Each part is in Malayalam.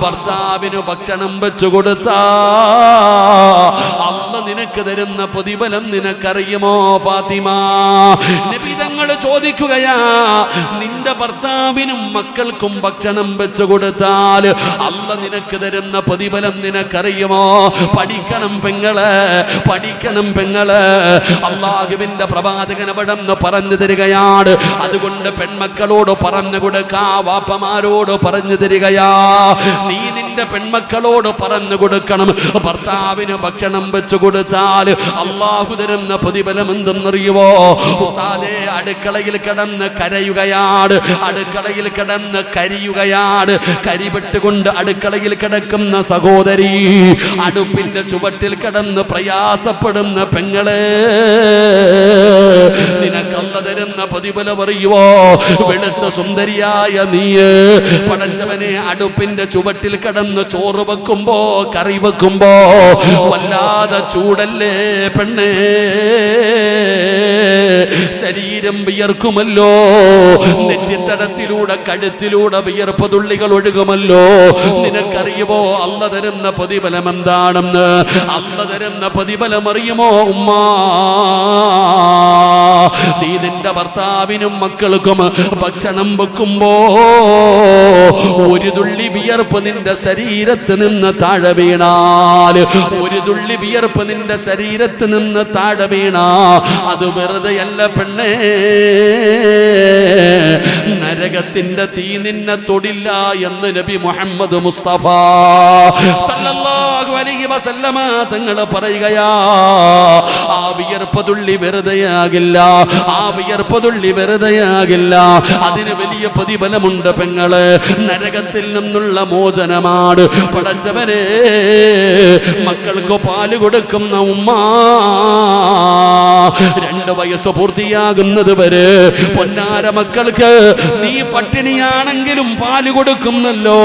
ഭർത്താവിന് ഭക്ഷണം വെച്ചു കൊടുത്താ അല്ലാഹു നിനക്ക് തരുന്ന പ്രതിഫലം നിനക്കറിയുമോ ഫാത്തിമ? നബി തങ്ങൾ ചോദിക്കുകയാ, നിന്റെ ഭർത്താവിനും മക്കൾക്കും ഭക്ഷണം വെച്ചു കൊടുത്താൽ അല്ലാഹു നിനക്ക് തരുന്ന പ്രതിഫലം നിനക്കറിയുമോ? പഠിക്കണം പെങ്ങളെ, പഠിക്കണം പെങ്ങളെ. അല്ലാഹുവിന്റെ പ്രവാചകൻ അവിടെ നിന്ന് പറഞ്ഞു തരികയാണ്. അതുകൊണ്ട് പെൺമക്കളോട് പറഞ്ഞു കൊടുക്കാ, വാപ്പമാരോട് പറഞ്ഞു തരികയാ, നീ നിന്റെ പെൺമക്കളോട് പറഞ്ഞു കൊടുക്കണം, ഭർത്താവിന് ഭക്ഷണം വെച്ചു കൊടുത്താൽ അല്ലാഹു തരുന്ന പ്രതിഫലം എന്തെന്നറിയുവോ? ഉസ്താദേ, അടുക്കളയിൽ കിടന്ന് കരയുകയാണ്, അടുക്കളയിൽ കിടന്ന് കരിയുകയാണ്, കരിപെട്ടുകൊണ്ട് അടുക്കളയിൽ കിടക്കുന്ന സഹോദരി, അടുപ്പിന്റെ ചുവട്ടിൽ കിടന്ന് പ്രയാസപ്പെടുന്ന പെങ്ങളെ, നിനക്കല്ല തരുന്ന പ്രതിഫലം അറിയുവോ? വെളുത്ത സുന്ദരിയായ നീ പടച്ചവനെ അടുപ്പിന്റെ ചുവട്ടിൽ കിടന്ന് ചോറ് വെക്കുമ്പോ, കറി വെക്കുമ്പോ വല്ലാതെ ചൂടല്ലേ പെണ്ണേ, ശരീരം വിയർക്കുമല്ലോ, നെറ്റിത്തടത്തിലൂടെ കഴുത്തിലൂടെ വിയർപ്പ് തുള്ളികൾ ഒഴുകുമല്ലോ. നിനക്കറിയുമോ അല്ലാഹു തരുന്ന പ്രതിഫലം എന്താണെന്ന്? അല്ലാഹു തരുന്ന പ്രതിഫലം അറിയുമോ ഉമ്മ? നീ നിന്റെ ഭർത്താവിനും മക്കൾക്കും ഭക്ഷണം വെക്കുമ്പോ ഒരു തുള്ളി വിയർപ്പ് നിന്റെ ശരീരത്ത് നിന്ന് താഴെ വീണാൽ, ഒരു തുള്ളി വിയർപ്പ് നിന്റെ ശരീരത്ത് നിന്ന് താഴെ വീണാ അത് വെറുതെയല്ല പെണ്ണേ, നരകത്തിന്റെ തീ നിന്നെ തൊടില്ല എന്ന് നബി മുഹമ്മദ് മുസ്തഫ സല്ലല്ലാഹു അലൈഹി വസല്ലമ തങ്ങൾ പറയുകയാ. ആ വിയർപ്പ് തുള്ളി വെറുതെയാകില്ല, ആ വിയർപ്പ് തുള്ളി വെറുതെയാകില്ല, അതിന് വലിയ പ്രതിഫലമുണ്ട് പെങ്ങള്, നരകത്തിൽ നിന്നുള്ള മോചനമാണ്. പടച്ചവനെ, മക്കൾക്ക് പാല് കൊടുക്കുന്ന ഉമ്മ 2 വയസ്സ് പൂർത്തിയാകുന്നത് വരെ പൊന്നാര മക്കൾക്ക് നീ പട്ടിണിയാണെങ്കിലും പാല് കൊടുക്കുന്നല്ലോ,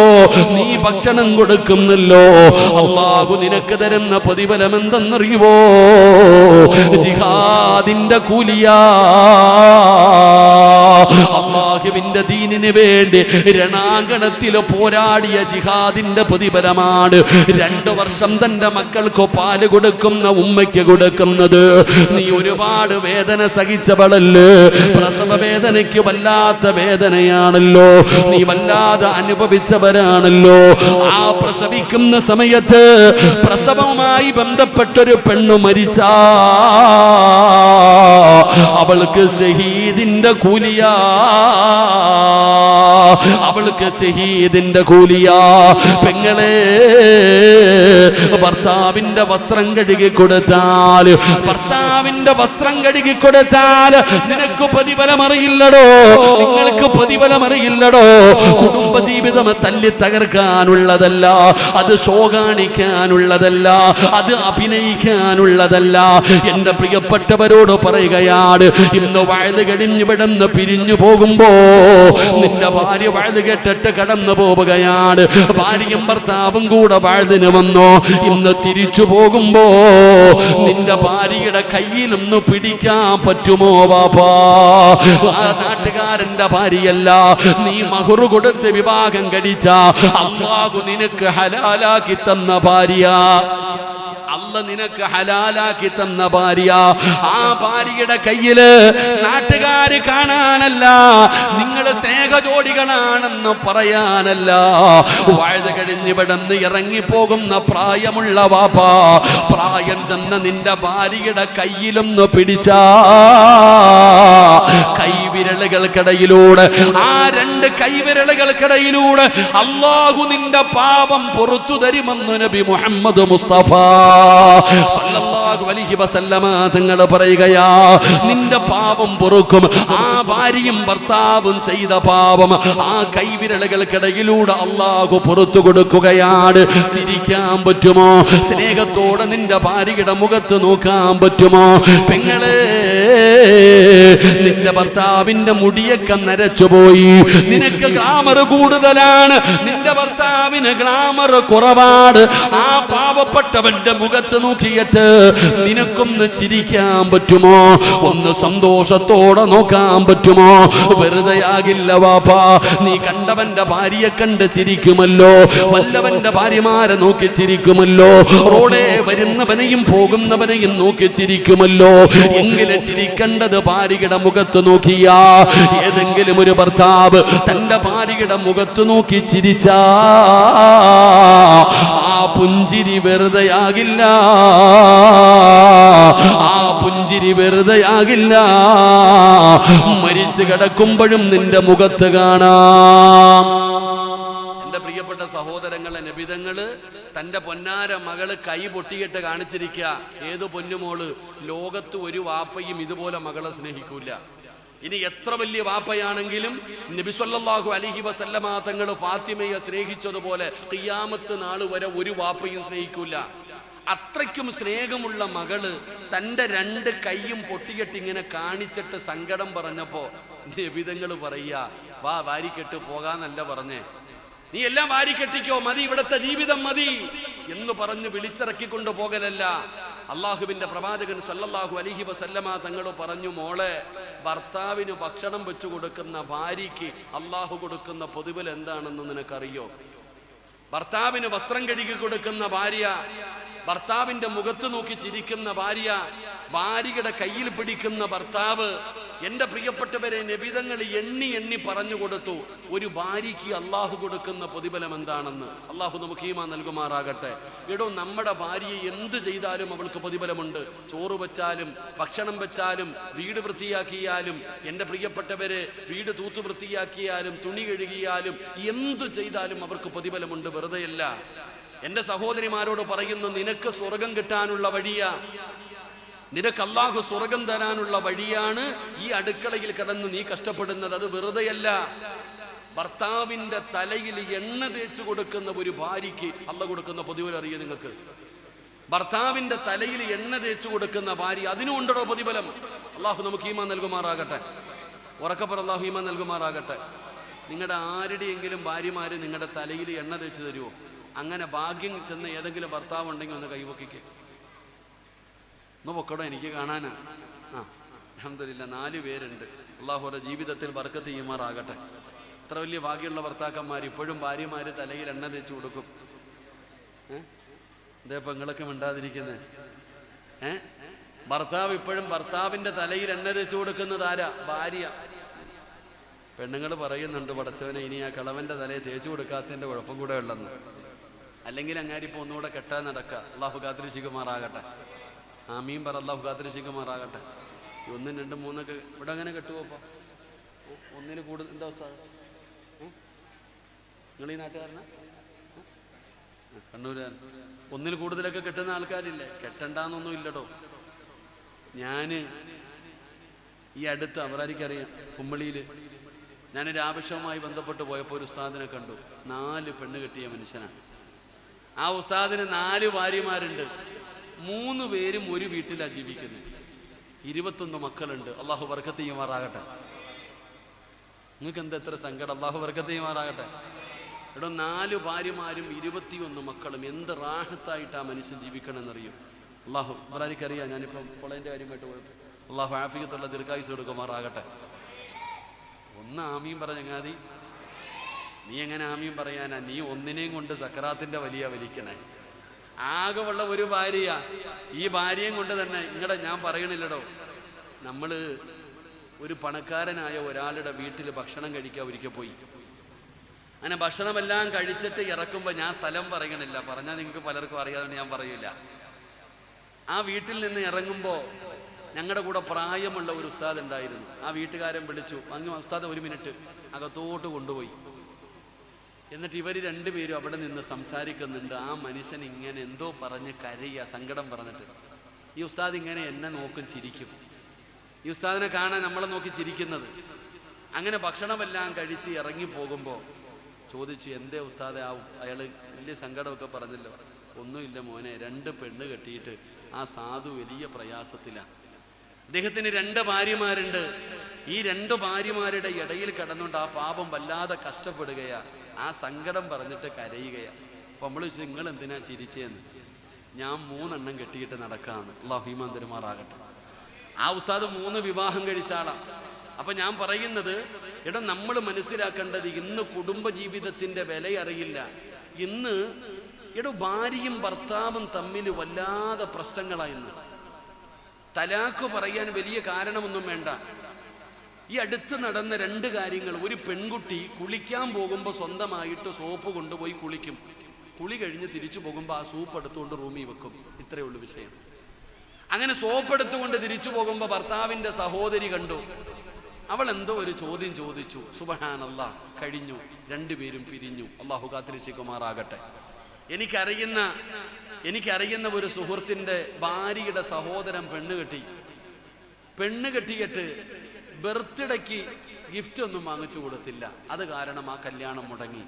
നീ ഭക്ഷണം കൊടുക്കുന്നല്ലോ. അല്ലാഹു നിനക്ക് തരുന്ന പ്രതിഫലം എന്തെന്നറിയുവോ? ജിഹാദിന്റെ കൂലിയാ. അല്ലാഹുവിന്റെ ദീനിന് വേണ്ടി രണാങ്കണത്തിൽ പോരാടിയ ജിഹാദിന്റെ പ്രതിഫലമാണ് 2 വർഷം തന്റെ മക്കൾക്ക് പാല് കൊടുക്കുന്ന ഉമ്മയ്ക്ക് കൊടുക്കുന്നത്. നീ ഒരുപാട് വേദന സഹിച്ചവളല്ലേ, പ്രസവ വേദനയ്ക്ക് വല്ലാത്ത വേദനയാണല്ലോ, നീ വല്ലാതെ അനുഭവിച്ചവരാണല്ലോ. ആ പ്രസവിക്കുന്ന സമയത്ത് പ്രസവവുമായി ബന്ധപ്പെട്ടൊരു പെണ്ണു മരിച്ചാ അവൾക്ക് ഷഹീദിന്റെ കൂലിയാ, അവൾക്ക് ഷഹീദിന്റെ കൂലിയാ. പെങ്ങളെ, ഭർത്താവിന്റെ വസ്ത്രം കഴുകി കൊടുത്താൽ, ഭർത്താവിന്റെ വസ്ത്രം കഴുകി കൊടുത്താൽ നിനക്ക് പ്രതിഫലം അറിയില്ലടോ, നിങ്ങൾക്ക് പ്രതിഫലം അറിയില്ലടോ. കുടുംബജീവിതം തല്ലി തകർക്കാനുള്ളതല്ല, അത് ഷോ കാണിക്കാനുള്ളതല്ല, അത് അഭിനയിക്കാനുള്ളതല്ല. എന്റെ പ്രിയപ്പെട്ടവരോട് പറയുകയാണ്, ഇന്ന് വയത് കഴിഞ്ഞ് ഇവിടുന്ന് പിരിഞ്ഞു പോകുമ്പോ നിന്റെ ഭാര്യ വയത് കേട്ടിട്ട് കടന്നു പോവുകയാണ്, ഭാര്യയും ഭർത്താവും കൂടെ വഴുതിന് വന്നോ. ഇന്ന് തിരിച്ചു പോകുമ്പോ നിന്റെ ഭാര്യയുടെ കയ്യിലൊന്ന് പിടിക്കാൻ പറ്റുമോ വാപ്പാ? ആ നാട്ടുകാരന്റെ ഭാര്യയല്ല, നീ മഹ്റ് കൊടുത്ത് വിവാഹം കഴിച്ച അല്ലാഹു നിനക്ക് ഹലാലാക്കി തന്ന ഭാര്യ, അല്ലാഹു നിനക്ക് ഹലാലാക്കി തന്ന ഭാര്യ. ആ ഭാര്യയുടെ കയ്യില് നാട്ടുകാര് കാണാനല്ല, നിങ്ങൾ സ്നേഹജോഡികളാണെന്ന് പറയാനല്ല, വഴുത് കഴിഞ്ഞിവിടന്ന് ഇറങ്ങിപ്പോകുന്ന പ്രായമുള്ള വാപ്പാ, പ്രായം ചെന്ന നിന്റെ ഭാര്യയുടെ കയ്യിലൊന്ന് പിടിച്ചാ കൈവിരലുകൾക്കിടയിലൂടെ, ആ 2 കൈവിരലുകൾക്കിടയിലൂടെ അല്ലാഹു നിന്റെ പാപം പുറത്തു തരുമെന്ന് നബി മുഹമ്മദ് മുസ്തഫ സല്ലല്ലാഹു അലൈഹി വസല്ലമ തങ്ങൾ പറയുകയാ. നിന്റെ പാപം പൊറുക്കും. ആ ഭാര്യയും ഭർത്താവും ചെയ്ത പാപം ആ കൈവിരലുകൾക്കിടയിലൂടെ അല്ലാഹു പുറത്തു കൊടുക്കുകയാണ്. ചിരിക്കാൻ പറ്റുമോ? സ്നേഹത്തോടെ നിന്റെ ഭാര്യയുടെ മുഖത്ത് നോക്കാൻ പറ്റുമോ? പെങ്ങളെ, നിന്റെ ഭർത്താവിന്റെ മുടിയൊക്കെ നരച്ചുപോയി, നിനക്ക് ഗ്ലാമർ കൂടുതലാണ്, നിന്റെ ഭർത്താവിന് ഗ്ലാമർ കുറവാണ്. ആ പാവപ്പെട്ടവന്റെ മുഖത്ത് മുഖത്ത് നോക്കിയിട്ട് നിനക്കൊന്ന് ചിരിക്കാൻ പറ്റുമോ? ഒന്ന് സന്തോഷത്തോടെ നോക്കാൻ പറ്റുമോ? വെറുതെയാകില്ല വാപ്പാ. നീ കണ്ടവന്റെ ഭാര്യയെ കണ്ട് ചിരിക്കുമല്ലോ, വല്ലവന്റെ ഭാര്യമാരെ നോക്കി ചിരിക്കുമല്ലോ, റോഡേ വരുന്നവനെയും പോകുന്നവനെയും നോക്കി ചിരിക്കുമല്ലോ. എങ്കിലും ചിരിക്കേണ്ടത് ഭാര്യയുടെ മുഖത്ത് നോക്കിയാ. ഏതെങ്കിലും ഒരു ഭർത്താവ് തന്റെ ഭാര്യയുടെ മുഖത്ത് നോക്കി ചിരിച്ചാ ആ പുഞ്ചിരി വെറുതെയാകില്ല, ആ പുഞ്ചിരി വെറുതെയാകില്ല. മരിച്ചു കിടക്കുമ്പോഴും നിന്റെ മുഖത്ത് കാണാം. എന്റെ പ്രിയപ്പെട്ട സഹോദരങ്ങളെ, നബിതങ്ങള് തന്റെ പൊന്നാര മകള് കൈ പൊട്ടിയിട്ട് കാണിച്ചിരിക്കുക. ഏത് പൊന്നുമോള്? ലോകത്ത് ഒരു വാപ്പയും ഇതുപോലെ മകളെ സ്നേഹിക്കൂല. ഇനി എത്ര വലിയ വാപ്പയാണെങ്കിലും നബി സല്ലല്ലാഹു അലൈഹി വസല്ലമ തങ്ങൾ ഫാത്തിമയെ സ്നേഹിച്ചതുപോലെ ഖിയാമത്ത് നാൾ വരെ ഒരു വാപ്പയും സ്നേഹിക്കൂല. അത്രയ്ക്കും സ്നേഹമുള്ള മകള് തൻ്റെ രണ്ട് കൈയും പൊട്ടിയിട്ട് ഇങ്ങനെ കാണിച്ചിട്ട് സങ്കടം പറഞ്ഞപ്പോ നബിതങ്ങൾ പറയുക, വാ വാരിക്കെട്ട് പോകാന്നല്ല പറഞ്ഞേ, നീ എല്ലാം വാരിക്കെട്ടിക്കോ, മതി, ഇവിടുത്തെ ജീവിതം മതി എന്ന് പറഞ്ഞ് വിളിച്ചിറക്കിക്കൊണ്ട് പോകലല്ല. അള്ളാഹുവിന്റെ പ്രവാചകൻ സല്ലല്ലാഹു അലൈഹി വസല്ലമ തങ്ങൾ പറഞ്ഞു, മോളെ, ഭർത്താവിന് ഭക്ഷണം വെച്ചു കൊടുക്കുന്ന ഭാര്യയ്ക്ക് അള്ളാഹു കൊടുക്കുന്ന പ്രതിഫലം എന്താണെന്ന് നിനക്കറിയോ? ഭർത്താവിന് വസ്ത്രം കഴുകി കൊടുക്കുന്ന ഭാര്യ, ഭർത്താവിന്റെ മുഖത്ത് നോക്കി ചിരിക്കുന്ന ഭാര്യ, ഭാര്യയുടെ കയ്യിൽ പിടിക്കുന്ന ഭർത്താവ്. എൻ്റെ പ്രിയപ്പെട്ടവരെ, നബിതങ്ങൾ എണ്ണി എണ്ണി പറഞ്ഞു കൊടുത്തു ഒരു ഭാര്യയ്ക്ക് അള്ളാഹു കൊടുക്കുന്ന പ്രതിഫലം എന്താണെന്ന്. അള്ളാഹു നമുക്ക് ഈമാൻ നൽകുമാറാകട്ടെ. എടോ, നമ്മുടെ ഭാര്യയെ എന്ത് ചെയ്താലും അവൾക്ക് പ്രതിഫലമുണ്ട്. ചോറ് വെച്ചാലും ഭക്ഷണം വെച്ചാലും വീട് വൃത്തിയാക്കിയാലും, എൻ്റെ പ്രിയപ്പെട്ടവരെ, വീട് തൂത്ത് വൃത്തിയാക്കിയാലും തുണി കഴുകിയാലും എന്തു ചെയ്താലും അവർക്ക് പ്രതിഫലമുണ്ട്, വെറുതെയല്ല. എൻ്റെ സഹോദരിമാരോട് പറയുന്നു, നിനക്ക് സ്വർഗം കിട്ടാനുള്ള വഴിയാ, നിനക്ക് അള്ളാഹു സ്വർഗം തരാനുള്ള വഴിയാണ് ഈ അടുക്കളയിൽ കിടന്ന് നീ കഷ്ടപ്പെടുന്നത്. അത് വെറുതെയല്ല. ഭർത്താവിന്റെ തലയിൽ എണ്ണ തേച്ച് കൊടുക്കുന്ന ഒരു ഭാര്യയ്ക്ക് അള്ളാഹു കൊടുക്കുന്ന പ്രതിഫലം അറിയോ നിങ്ങൾക്ക്? ഭർത്താവിന്റെ തലയിൽ എണ്ണ തേച്ച് കൊടുക്കുന്ന ഭാര്യ, അതിനുണ്ടോ പ്രതിഫലം? അള്ളാഹു നമുക്ക് ഈമാൻ നൽകുമാറാകട്ടെ. ഉറക്കപ്പുറം അള്ളാഹു ഈമാൻ നൽകുമാറാകട്ടെ. നിങ്ങളുടെ ആരുടെയെങ്കിലും ഭാര്യമാര് നിങ്ങളുടെ തലയിൽ എണ്ണ തേച്ച് തരുമോ? അങ്ങനെ ഭാഗ്യം ചെന്ന് ഏതെങ്കിലും ഭർത്താവ് ഉണ്ടെങ്കിൽ ഒന്ന് കൈവക്കിക്ക്, ഒന്ന് പൊക്കടോ, എനിക്ക് കാണാനാ. അൽഹംദുലില്ലാ 4 പേരുണ്ട്. അള്ളാഹുവിന്റെ ജീവിതത്തിൽ ബർക്കത്ത് ചെയ്യുമാറാകട്ടെ. ഇത്ര വലിയ ഭാഗ്യമുള്ള ഭർത്താക്കന്മാർ ഇപ്പോഴും ഭാര്യമാര് തലയിൽ എണ്ണ തേച്ച് കൊടുക്കും. ഇതേപ്പോ നിങ്ങളൊക്കെ മിണ്ടാതിരിക്കുന്നത്? ഭർത്താവ് ഇപ്പോഴും ഭർത്താവിന്റെ തലയിൽ എണ്ണ തേച്ച് കൊടുക്കുന്നത് ആരാ? ഭാര്യ. പെണ്ണുങ്ങൾ പറയുന്നുണ്ട്, പടച്ചവനെ, ഇനി ആ കളവന്റെ തലയെ തേച്ചു കൊടുക്കാത്തതിന്റെ കുഴപ്പം കൂടെ ഉള്ളെന്ന്. അല്ലെങ്കിൽ അങ്ങാരിപ്പോ ഒന്നുകൂടെ കെട്ടാൻ നടക്കുക. അള്ളാഹു കാത്തിരക്ഷിക്കുമാറാകട്ടെ. ആമീൻ പറ. അള്ളാഹു കാത്തിരക്ഷിക്കുമാറാകട്ടെ. 1, 2, 3 ഇവിടെ അങ്ങനെ കെട്ടുപോപ്പോ? 1 കൂടുതൽ എന്താ അവസ്ഥ? നിങ്ങൾ ഈ നാട്ടുകാരനാ? കണ്ണൂരാൻ? 1 കൂടുതലൊക്കെ കെട്ടുന്ന ആൾക്കാരില്ലേ? കെട്ടണ്ടെന്നൊന്നും ഇല്ലടോ. ഞാന് ഈ അടുത്ത് അവരാരിക്കറിയാം, കുമ്പളിയിൽ ഞാനൊരു ആവശ്യവുമായി ബന്ധപ്പെട്ട് പോയപ്പോൾ ഒരു ഉസ്താദിനെ കണ്ടു. 4 പെണ്ണ് കെട്ടിയ മനുഷ്യനാണ്. ആ ഉസ്താദിന് 4 ഭാര്യമാരുണ്ട്. 3 പേരും ഒരു വീട്ടിലാണ് ജീവിക്കുന്നത്. 21 മക്കളുണ്ട്. അള്ളാഹു ബർക്കത്ത് ചെയ്യുമാറാകട്ടെ. നിങ്ങൾക്ക് എന്താ എത്ര സങ്കടം? അള്ളാഹു ബർക്കത്ത് ചെയ്യുമാറാകട്ടെ. എടോ, 4 ഭാര്യമാരും 21 മക്കളും. എന്ത് റാഹത്തായിട്ട് ആ മനുഷ്യൻ ജീവിക്കണമെന്നറിയും. അള്ളാഹു ഇവരാരിക്കറിയാം. ഞാനിപ്പം പൊളേൻ്റെ കാര്യമായിട്ട് പോയപ്പോൾ അള്ളാഹു ആഫിയത്തുള്ള ദീർഘായുസ് കൊടുക്കുമാറാകട്ടെ. ഒന്ന് ആമീൻ പറഞ്ഞങ്ങാതി. നീ എങ്ങനെ ആമീൻ പറയാനാ? നീ ഒന്നിനെയും കൊണ്ട് സക്കറാത്തിന്റെ വലിയ വലിക്കണേ. ആകെ ഉള്ള ഒരു ഭാര്യ. ഈ ഭാര്യയും കൊണ്ട് തന്നെ ഞാൻ പറയണില്ലടോ, നമ്മള് ഒരു പണക്കാരനായ ഒരാളുടെ വീട്ടിൽ ഭക്ഷണം കഴിക്കാൻ ഒരിക്കൽ പോയി. അങ്ങനെ ഭക്ഷണമെല്ലാം കഴിച്ചിട്ട് ഇറക്കുമ്പോൾ, ഞാൻ സ്ഥലം പറയണില്ല, പറഞ്ഞാൽ നിങ്ങൾക്ക് പലർക്കും അറിയാതെ ഞാൻ പറയില്ല. ആ വീട്ടിൽ നിന്ന് ഇറങ്ങുമ്പോൾ ഞങ്ങളുടെ കൂടെ പ്രായമുള്ള ഒരു ഉസ്താദ് ഉണ്ടായിരുന്നു. ആ വീട്ടുകാരൻ വിളിച്ചു, അങ്ങ് ഉസ്താദ് 1 മിനിറ്റ് അകത്തോട്ട് കൊണ്ടുപോയി. എന്നിട്ട് ഇവർ 2 പേരും അവിടെ നിന്ന് സംസാരിക്കുന്നുണ്ട്. ആ മനുഷ്യൻ ഇങ്ങനെ എന്തോ പറഞ്ഞ് കരയുക, സങ്കടം പറഞ്ഞിട്ട്. ഈ ഉസ്താദ് ഇങ്ങനെ എന്നെ നോക്കും, ചിരിക്കും. ഈ ഉസ്താദിനെ കാണാൻ നമ്മളെ നോക്കി ചിരിക്കുന്നത്. അങ്ങനെ ഭക്ഷണമെല്ലാം കഴിച്ച് ഇറങ്ങി പോകുമ്പോൾ ചോദിച്ചു, എന്തേ ഉസ്താദെ? അയാൾ വലിയ സങ്കടമൊക്കെ പറഞ്ഞല്ലോ. ഒന്നുമില്ല മോനെ, 2 പെണ്ണ് കെട്ടിയിട്ട് ആ സാധു വലിയ പ്രയാസത്തിലാണ്. അദ്ദേഹത്തിന് 2 ഭാര്യമാരുണ്ട്. ഈ 2 ഭാര്യമാരുടെ ഇടയിൽ കിടന്നുകൊണ്ട് ആ പാപം വല്ലാതെ കഷ്ടപ്പെടുകയാ. ആ സങ്കടം പറഞ്ഞിട്ട് കരയുകയാ. അപ്പൊ നമ്മൾ ചോദിച്ചു, നിങ്ങൾ എന്തിനാ ചിരിച്ചേന്ന്? ഞാൻ 3 എണ്ണം കെട്ടിയിട്ട് നടക്കാണ്. അല്ലാഹു ഈമാൻ തരുമാറാകട്ടെ. ആ ഉസ്താദ് 3 വിവാഹം കഴിച്ച ആളാണ്. അപ്പൊ ഞാൻ പറയുന്നത്, എടാ നമ്മൾ മനസ്സിലാക്കേണ്ടത് ഇന്ന് കുടുംബജീവിതത്തിന്റെ വില അറിയില്ല. ഇന്ന് ഭാര്യയും ഭർത്താവും തമ്മിൽ വല്ലാതെ പ്രശ്നങ്ങളായിരുന്നു. തലാഖ് പറയാൻ വലിയ കാരണമൊന്നും വേണ്ട. ഈ അടുത്ത് നടന്ന 2 കാര്യങ്ങൾ. ഒരു പെൺകുട്ടി കുളിക്കാൻ പോകുമ്പോൾ സ്വന്തമായിട്ട് സോപ്പ് കൊണ്ടുപോയി കുളിക്കും. കുളി കഴിഞ്ഞ് തിരിച്ചു പോകുമ്പോൾ ആ സൂപ്പ് എടുത്തുകൊണ്ട് റൂമിൽ വെക്കും. ഇത്രയേ ഉള്ളൂ വിഷയം. അങ്ങനെ സോപ്പ് എടുത്തുകൊണ്ട് തിരിച്ചു പോകുമ്പോൾ ഭർത്താവിന്റെ സഹോദരി കണ്ടു. അവൾ എന്തോ ഒരു ചോദ്യം ചോദിച്ചു. സുബ്ഹാനല്ലാഹ്, കഴിഞ്ഞു. 2 പേരും പിരിഞ്ഞു. അല്ലാഹു കാത്തിരക്ഷിക്കുമാറാകട്ടെ. എനിക്കറിയുന്ന ഒരു സുഹൃത്തിന്റെ ഭാര്യയുടെ സഹോദരൻ പെണ്ണ് കെട്ടിയിട്ട് ബർത്ത്ഡേക്ക് ഗിഫ്റ്റ് ഒന്നും വാങ്ങിച്ചു കൊടുത്തില്ല. അത് കാരണം ആ കല്യാണം മുടങ്ങി.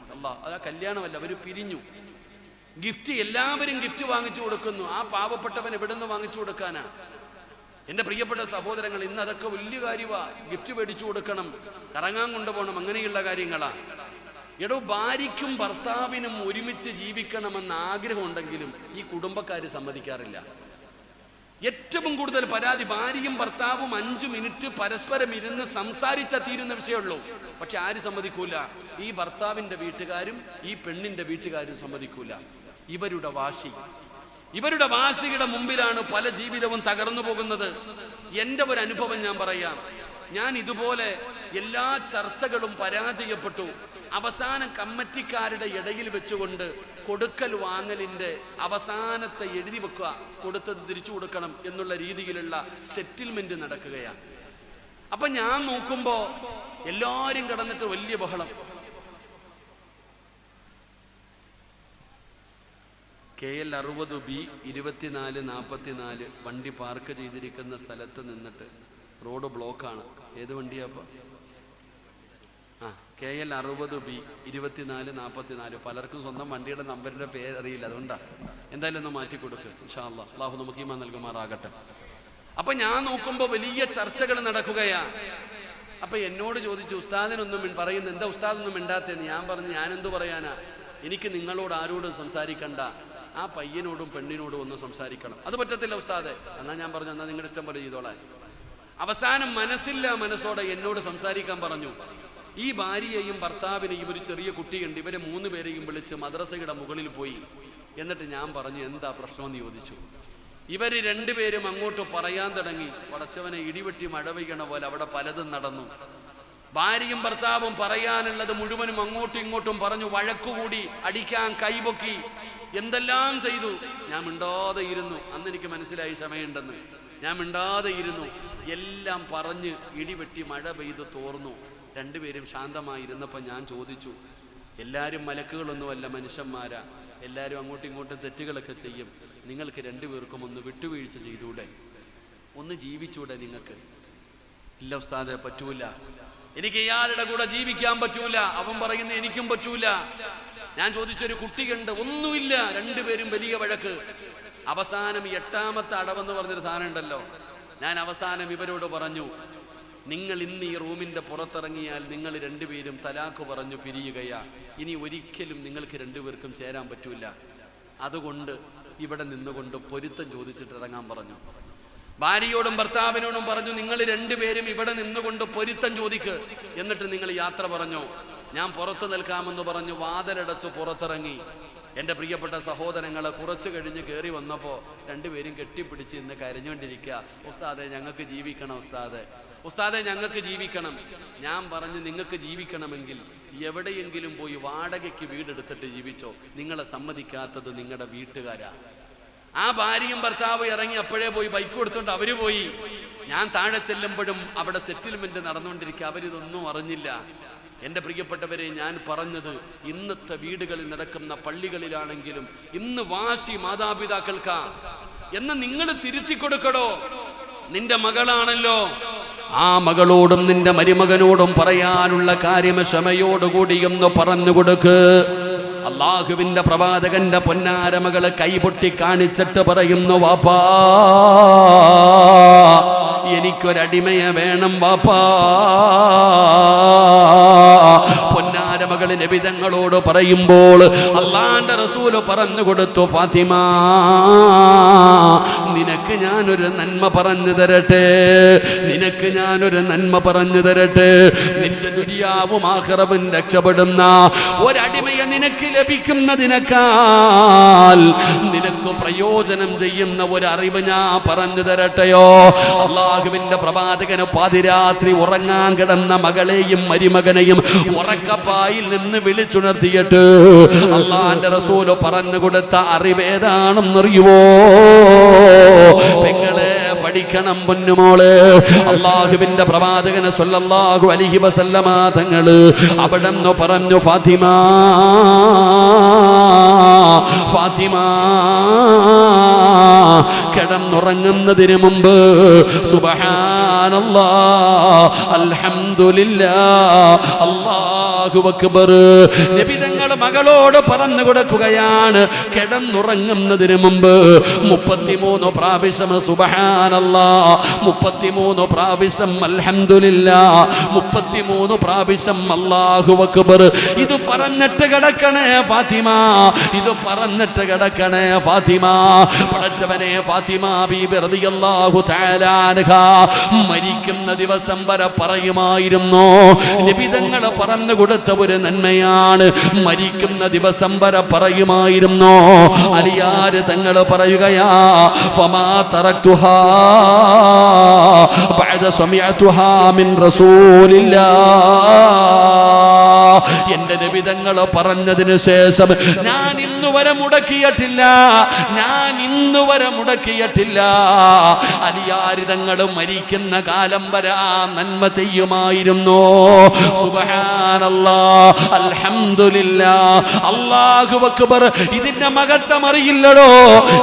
ആ കല്യാണമല്ല, അവർ പിരിഞ്ഞു. ഗിഫ്റ്റ് എല്ലാവരും ഗിഫ്റ്റ് വാങ്ങിച്ചു കൊടുക്കുന്നു. ആ പാവപ്പെട്ടവൻ എവിടെ നിന്ന് വാങ്ങിച്ചു കൊടുക്കാനാ? എൻ്റെ പ്രിയപ്പെട്ട സഹോദരങ്ങൾ, ഇന്ന് അതൊക്കെ വലിയ കാര്യമാ. ഗിഫ്റ്റ് മേടിച്ചു കൊടുക്കണം, കറങ്ങാൻ കൊണ്ടുപോകണം, അങ്ങനെയുള്ള കാര്യങ്ങളാ. ഭാര്യയ്ക്കും ഭർത്താവിനും ഒരുമിച്ച് ജീവിക്കണമെന്ന് ആഗ്രഹം ഉണ്ടെങ്കിലും ഈ കുടുംബക്കാർ സമ്മതിക്കാറില്ല. ഏറ്റവും കൂടുതൽ പരാതി, ഭാര്യയും ഭർത്താവും 5 മിനിറ്റ് പരസ്പരം ഇരുന്ന് സംസാരിച്ചാൽ തീരുന്ന വിഷയമുള്ളൂ. പക്ഷെ ആര് സമ്മതിക്കൂല? ഈ ഭർത്താവിന്റെ വീട്ടുകാരും ഈ പെണ്ണിന്റെ വീട്ടുകാരും സമ്മതിക്കൂല. ഇവരുടെ വാശിയുടെ മുമ്പിലാണ് പല ജീവിതവും തകർന്നു പോകുന്നത്. എൻ്റെ ഒരു അനുഭവം ഞാൻ പറയാം. ഞാൻ ഇതുപോലെ എല്ലാ ചർച്ചകളും പരാജയപ്പെട്ടു. അവസാനം കമ്മിറ്റിക്കാരുടെ ഇടയിൽ വെച്ചുകൊണ്ട് കൊടുക്കൽ വാങ്ങലിന്റെ അവസാനത്തെ എഴുതി വെക്കുക, കൊടുത്തത് തിരിച്ചു കൊടുക്കണം എന്നുള്ള രീതിയിലുള്ള സെറ്റിൽമെന്റ് നടക്കുകയാണ്. അപ്പൊ ഞാൻ നോക്കുമ്പോ എല്ലാരും കിടന്നിട്ട് വലിയ ബഹളം. KL 60B 2444 വണ്ടി പാർക്ക് ചെയ്തിരിക്കുന്ന സ്ഥലത്ത് നിന്നിട്ട് റോഡ് ബ്ലോക്കാണ്. ഏത് വണ്ടിയാപ്പ? KL 60B 2444. പലർക്കും സ്വന്തം വണ്ടിയുടെ നമ്പറിന്റെ പേര് അറിയില്ല. അതുകൊണ്ടാ എന്തായാലും ഒന്ന് മാറ്റി കൊടുക്കുക ഇൻഷാ അല്ലാഹ്. അല്ലാഹു നമുക്ക് ഈമാൻ നൽകുമാറാകട്ടെ. അപ്പൊ ഞാൻ നോക്കുമ്പോ വലിയ ചർച്ചകൾ നടക്കുകയാ. അപ്പൊ എന്നോട് ചോദിച്ചു, ഉസ്താദിനൊന്നും പറയുന്നത് എന്താ ഉസ്താദൊന്നും മിണ്ടാത്തേന്ന്? ഞാൻ പറഞ്ഞു, ഞാനെന്തു പറയാനാ, എനിക്ക് നിങ്ങളോട് ആരോടും സംസാരിക്കണ്ട, ആ പയ്യനോടും പെണ്ണിനോടും ഒന്ന് സംസാരിക്കണം. അത് പറ്റത്തില്ല ഉസ്താദെ. എന്നാ ഞാൻ പറഞ്ഞു, എന്നാ നിങ്ങളുടെ ഇഷ്ടം പോലെ ചെയ്തോളാൻ. അവസാനം മനസ്സോടെ എന്നോട് സംസാരിക്കാൻ പറഞ്ഞു. ഈ ഭാര്യയെയും ഭർത്താവിനെയും ഒരു ചെറിയ കുട്ടിയുണ്ട്, ഇവരെ 3 പേരെയും വിളിച്ച് മദ്രസയുടെ മുകളിൽ പോയി. എന്നിട്ട് ഞാൻ പറഞ്ഞു, എന്താ പ്രശ്നമെന്ന് ചോദിച്ചു. ഇവർ 2 പേരും അങ്ങോട്ട് പറയാൻ തുടങ്ങി. പടച്ചവനെ, ഇടിവെട്ടി മഴ പെയ്യണ പോലെ അവിടെ പലതും നടന്നു. ഭാര്യയും ഭർത്താവും പറയാനുള്ളത് മുഴുവനും അങ്ങോട്ടും ഇങ്ങോട്ടും പറഞ്ഞു, വഴക്കുകൂടി, അടിക്കാൻ കൈപൊക്കി, എന്തെല്ലാം ചെയ്തു. ഞാൻ മിണ്ടാതെ ഇരുന്നു. അന്ന് എനിക്ക് മനസ്സിലായി ക്ഷമയുണ്ടെന്ന്. ഞാൻ മിണ്ടാതെ ഇരുന്നു. എല്ലാം പറഞ്ഞ് ഇടിവെട്ടി മഴ പെയ്ത് തോർന്നു. 2 പേരും ശാന്തമായിരുന്നപ്പോൾ ഞാൻ ചോദിച്ചു, എല്ലാവരും മലക്കുകളൊന്നുമല്ല, മനുഷ്യന്മാരാ, എല്ലാവരും അങ്ങോട്ടും ഇങ്ങോട്ടും തെറ്റുകളൊക്കെ ചെയ്യും. നിങ്ങൾക്ക് 2 പേർക്കും ഒന്ന് വിട്ടുവീഴ്ച ചെയ്തൂടെ? ഒന്ന് ജീവിച്ചൂടെ നിങ്ങൾക്ക്? ഇല്ല ഉസ്താദെ, പറ്റൂല, എനിക്ക് ഇയാളുടെ കൂടെ ജീവിക്കാൻ പറ്റൂല. അവൻ പറയുന്നത് എനിക്കും പറ്റൂല. ഞാൻ ചോദിച്ചൊരു കുട്ടിയുണ്ട്, ഒന്നുമില്ല, 2 പേരും വലിയ വഴക്ക്. അവസാനം 8ാമത്തെ അടവെന്ന് പറഞ്ഞൊരു സാധനം ഉണ്ടല്ലോ. ഞാൻ അവസാനം ഇവരോട് പറഞ്ഞു, നിങ്ങൾ ഇന്ന് ഈ റൂമിന്റെ പുറത്തിറങ്ങിയാൽ നിങ്ങൾ 2 പേരും തലാഖ് പറഞ്ഞു പിരിയുകയാ. ഇനി ഒരിക്കലും നിങ്ങൾക്ക് 2 പേർക്കും ചേരാൻ പറ്റൂല. അതുകൊണ്ട് ഇവിടെ നിന്നുകൊണ്ട് പൊരുത്തം ചോദിച്ചിട്ട് ഇറങ്ങാൻ പറഞ്ഞു. ഭാര്യയോടും ഭർത്താവിനോടും പറഞ്ഞു, നിങ്ങൾ 2 പേരും ഇവിടെ നിന്നുകൊണ്ട് പൊരുത്തം ചോദിക്ക്, എന്നിട്ട് നിങ്ങൾ യാത്ര പറഞ്ഞു. ഞാൻ പുറത്തു നിൽക്കാമെന്ന് പറഞ്ഞു വാതിലടച്ച് പുറത്തിറങ്ങി. എൻ്റെ പ്രിയപ്പെട്ട സഹോദരങ്ങളെ, കുറച്ച് കഴിഞ്ഞ് കയറി വന്നപ്പോൾ 2 പേരും കെട്ടിപ്പിടിച്ച് ഇന്ന് കരഞ്ഞുകൊണ്ടിരിക്കുക. ഉസ്താദെ, ഞങ്ങൾക്ക് ജീവിക്കണം ഉസ്താദെ, ഞങ്ങൾക്ക് ജീവിക്കണം. ഞാൻ പറഞ്ഞു, നിങ്ങൾക്ക് ജീവിക്കണമെങ്കിൽ എവിടെയെങ്കിലും പോയി വാടകയ്ക്ക് വീടെടുത്തിട്ട് ജീവിച്ചോ. നിങ്ങളെ സമ്മതിക്കാത്തത് നിങ്ങളുടെ വീട്ടുകാരാ. ആ ഭാര്യയും ഭർത്താവ് ഇറങ്ങി അപ്പോഴേ പോയി ബൈക്ക് കൊടുത്തോണ്ട് അവര് പോയി. ഞാൻ താഴെ ചെല്ലുമ്പോഴും അവിടെ സെറ്റിൽമെന്റ് നടന്നുകൊണ്ടിരിക്കുക. അവരിതൊന്നും അറിഞ്ഞില്ല. എൻ്റെ പ്രിയപ്പെട്ടവരെ, ഞാൻ പറഞ്ഞത്, ഇന്നത്തെ വീടുകളിൽ നടക്കുന്ന പള്ളികളിലാണെങ്കിലും ഇന്ന് വാശി മാതാപിതാക്കൾക്കാ എന്ന് നിങ്ങൾ തിരുത്തി കൊടുക്കടോ. നിന്റെ മകളാണല്ലോ, ആ മകളോടും നിന്റെ മരുമകനോടും പറയാനുള്ള കാര്യം ക്ഷമയോടുകൂടി ഒന്ന് പറഞ്ഞു കൊടുക്ക്. അള്ളാഹുവിന്റെ പ്രവാചകന്റെ പൊന്നാര മകള് കൈപൊട്ടി കാണിച്ചിട്ട് പറയുന്നു, വാപ്പാ, എനിക്കൊരടിമയെ വേണം വാപ്പാ. പൊന്നാര ഭാരമകൾ നബി തങ്ങളോട് പറയുമ്പോൾ അള്ളാന്റെ റസൂല് പറഞ്ഞു കൊടുത്തു, ഫാത്തിമ നിനക്ക് ഞാനൊരു നന്മ പറഞ്ഞു തരട്ടെ, നിനക്ക് ഞാനൊരു നന്മ പറഞ്ഞു തരട്ടെ. നിന്റെ ദുനിയാവും ആഖിറവും രക്ഷപ്പെടുന്ന ഒരടിമയെ നിനക്ക് ലഭിക്കുന്നതിനേക്കാൾ നിനക്ക് പ്രയോജനം ചെയ്യുന്ന ഒരറിവ് ഞാൻ പറഞ്ഞു തരട്ടെയോ? അള്ളാഹുവിന്റെ പ്രവാചകന് പാതിരാത്രി ഉറങ്ങാൻ കിടന്ന മകളെയും മരുമകനെയും ഉറക്കപ്പായിൽ നിന്ന് വിളിച്ചുണർത്തിയിട്ട് അള്ളാന്റെ റസൂല് പറഞ്ഞു കൊടുത്ത അറിവേതാണെന്നറിയുവോ? പെങ്ങളെ പഠിക്കണം പൊന്നുമോള്. അള്ളാഹുവിന്റെ പ്രവാചകന് സ്വല്ലല്ലാഹു അലൈഹി വസല്ലമ തങ്ങള് അവിടെന്ന് പറഞ്ഞു, ഫാത്തിമ ഫാത്തിമ കിടന്നുറങ്ങുന്നതിന് മുമ്പ് സുബ്ഹാനല്ലാഹ് അൽഹംദുലില്ലാഹ് അല്ലാഹു അക്ബർ നബി തങ്ങൾ മകളോട് പറഞ്ഞു കൊടുക്കുകയാണ്. കിടന്നുറങ്ങുന്നതിന് മുമ്പ് 33 പ്രാവശ്യം സുബ്ഹാനല്ലാഹ്, 33 പ്രാവശ്യം അൽഹംദുലില്ലാഹ്, 33 പ്രാവശ്യം അല്ലാഹു അക്ബർ. ഇത് പറഞ്ഞിട്ട് കിടക്കണേ ഫാത്തിമ, ഇത് പറഞ്ഞിട്ട് കിടക്കണേ ഫാത്തിമ. പടച്ചവനെ, ഫാത്തിമ ബീബി റളിയല്ലാഹു തആല അൻഹാ മരിക്കുന്ന ദിവസം വരെ പറയുമായിരുന്നു, നബി തങ്ങൾ പറഞ്ഞു കൊടുത്ത ഒരു നന്മയാണ്. മരിക്കുന്ന ദിവസം വരെ പറയുമായിരുന്നു. അലിയാർ തങ്ങൾ പറയുകയാ, ഫമാ തറക്തുഹാ ബഅദ സമിഅതുഹാ മിൻ റസൂലില്ലാഹ്. എന്റെ നബി തങ്ങൾ പറഞ്ഞതിന് ശേഷം ഞാൻ ഇന്നുവരെ മുടക്കിയിട്ടില്ല, ഞാൻ ഇന്നുവരെ മുടക്കിയിട്ടില്ല. അലിയാർ തങ്ങൾ മരിക്കുന്ന കാലം വരെ ആ നന്മ ചെയ്യുമായിരുന്നു. സുബ്ഹാനല്ലാഹ് അൽഹംദുലില്ലാഹ് അല്ലാഹു അക്ബർ. ഇതിന്റെ മഹത്വം അറിയില്ലടോ,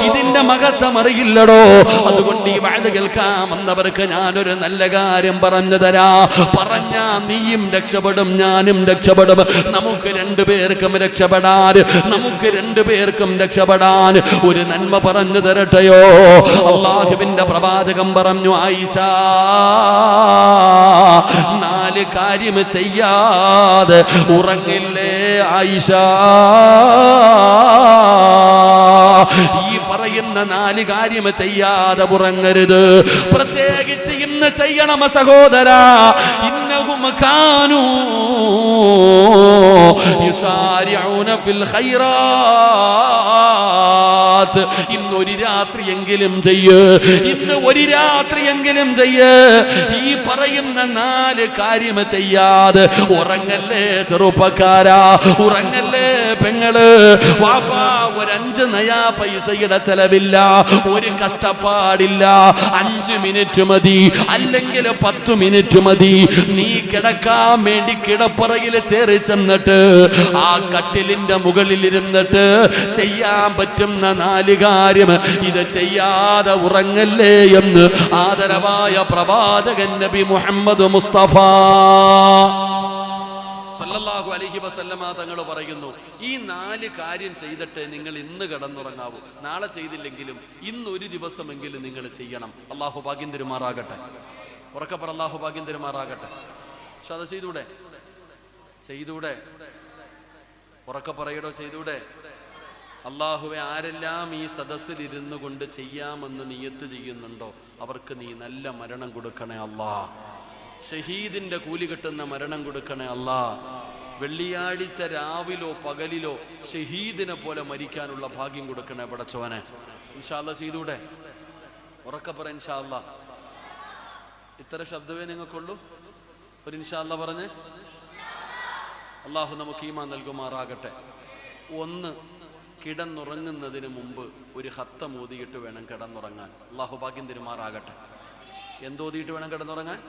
ഇതിന്റെ മഹത്വം അറിയില്ലടോ. അതുകൊണ്ട് ഈ വഅദ് കേൾക്കാമെന്നവർക്ക് ഞാനൊരു നല്ല കാര്യം പറഞ്ഞു തരാ. പറഞ്ഞാ നീയും രക്ഷപ്പെടും, ഞാനും രക്ഷപ്പെടും. നമുക്ക് രണ്ടുപേർക്കും രക്ഷപ്പെടാൻ, നമുക്ക് രണ്ടുപേർക്കും രക്ഷപ്പെടാൻ ഒരു നന്മ പറഞ്ഞു തരട്ടെയോ? അല്ലാഹുവിന്റെ പ്രവാചകൻ പറഞ്ഞു, ആയിഷ 4 കാര്യം ചെയ്യാതെ ഉറങ്ങില്ലേ ആയിഷ? ഈ പറയുന്ന 4 കാര്യം ചെയ്യാതെ ഉറങ്ങരുത്. പ്രത്യേകിച്ച് ഇന്ന് ചെയ്യണം സഹോദരാ. ഇന്നഹും കാനൂ യുസാരിഊന ഫിൽ ഖൈറാത്ത്. ഇന്നൊരു രാത്രിയെങ്കിലും ചെയ്യ്, ഇന്ന് ഒരു രാത്രിയെങ്കിലും ചെയ്യ്. ഈ പറയുന്ന 4 കാര്യം ചെയ്യാതെ ഉറങ്ങല്ലേ ചെറുപ്പക്കാരാ, ഉറങ്ങല്ലേ പെങ്ങള്. വാപ്പാ ഒരു 5 നയാ പൈസയുടെ ചെലവില്ല, ഒരു കഷ്ടപ്പാടില്ല. 5 മിനിറ്റ് മതി, അല്ലെങ്കിൽ 10 മിനിറ്റ് മതി. നീ കിടക്കാൻ വേണ്ടി കിടപ്പറയിൽ ചേറി ചെന്നിട്ട് ആ കട്ടിലിന്റെ മുകളിൽ ഇരുന്നിട്ട് ചെയ്യാൻ പറ്റുന്ന 4 കാര്യം ഇത് ചെയ്യാതെ ഉറങ്ങല്ലേ എന്ന് ആദരവായ പ്രവാചകൻ നബി മുഹമ്മദ് മുസ്തഫ സല്ലല്ലാഹു അലൈഹി വസല്ലമ തങ്ങൾ പറയുന്നു, ഈ 4 കാര്യം ചെയ്തിട്ട് നിങ്ങൾ ഇന്ന് കിടന്നുറങ്ങാവൂ. നാളെ ചെയ്തില്ലെങ്കിലും ഇന്ന് ഒരു ദിവസമെങ്കിലും നിങ്ങൾ ചെയ്യണം. അല്ലാഹു ഭാഗ്യം തരുമാറാകട്ടെ. ഉറക്കപ്പറ, അല്ലാഹു ഭാഗ്യം തരുമാറാകട്ടെ. പക്ഷെ അത് ചെയ്തൂടെ? ചെയ്തൂടെ? ഉറക്കെ പറയടോ, ചെയ്തൂടെ? അല്ലാഹുവേ, ആരെല്ലാം ഈ സദസ്സിൽ ഇരുന്നു കൊണ്ട് ചെയ്യാമെന്ന് നിയത്ത് ചെയ്യുന്നുണ്ടോ അവർക്ക് നീ നല്ല മരണം കൊടുക്കണേ അല്ലാ. ഷഹീദിന്റെ കൂലി കിട്ടുന്ന മരണം കൊടുക്കണേ അല്ലാ. വെള്ളിയാഴ്ച രാവിലോ പകലിലോ ഷഹീദിനെ പോലെ മരിക്കാനുള്ള ഭാഗ്യം കൊടുക്കണേ പടച്ചോനെ. ഇൻഷാ അല്ലാ ചെയ്തൂടെ? ഉറക്കെ പറ ഇൻഷാ അല്ലാ. ഇത്ര ശബ്ദമേ നിങ്ങൾക്കുള്ളൂ. ഒരു ഇൻഷാ അല്ലാ പറഞ്ഞ്. അല്ലാഹു നമുക്ക് ഈമാൻ നൽകുമാറാകട്ടെ. 1, കിടന്നുറങ്ങുന്നതിന് മുമ്പ് ഒരു ഖത്തം ഓതിയിട്ട് വേണം കിടന്നുറങ്ങാൻ. അല്ലാഹു ഭാഗ്യം തരുമാറാകട്ടെ. എന്തോതിയിട്ട് വേണം കിടന്നുറങ്ങാൻ?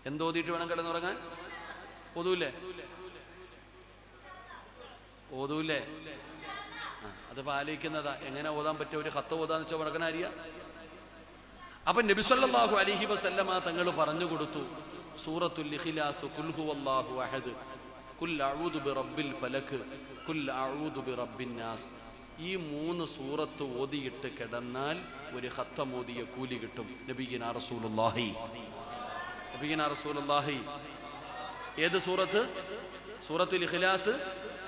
എന്തോതിയിട്ട് വേണം കിടന്നുറങ്ങാൻ? ഓതൂല്ലേ? ഓതൂല്ലേ? അതിപ്പോ ആലോചിക്കുന്നതാ എങ്ങനെ ഓതാൻ പറ്റുക. ഒരു ഖത്ത് ഓതാന്ന് വെച്ചാൽ മുടക്കനാരിയ. അപ്പൊ നബി സല്ലല്ലാഹു അലൈഹി വസല്ലമ തങ്ങൾ പറഞ്ഞു കൊടുത്തു, സൂറത്തുൽ ഇഖ്ലാസ്, ഖുൽ ഹുവല്ലാഹു അഹദ്, ഖുൽ അഊദു ബിറബ്ബിൽ ഫലക്, ഖുൽ അഊദു ബിറബ്ബിൻ നാസ്. ഈ 3 സൂറത്ത് ഓതിയിട്ട് കിടന്നാൽ ഒരു ഖത്തം ഓതിയ കൂലി കിട്ടും. നബിയിനാ റസൂലുള്ളാഹി, നബിയിനാ റസൂലുള്ളാഹി. ഏത് സൂറത്ത്? സൂറത്തുൽ ഇഖ്ലാസ്,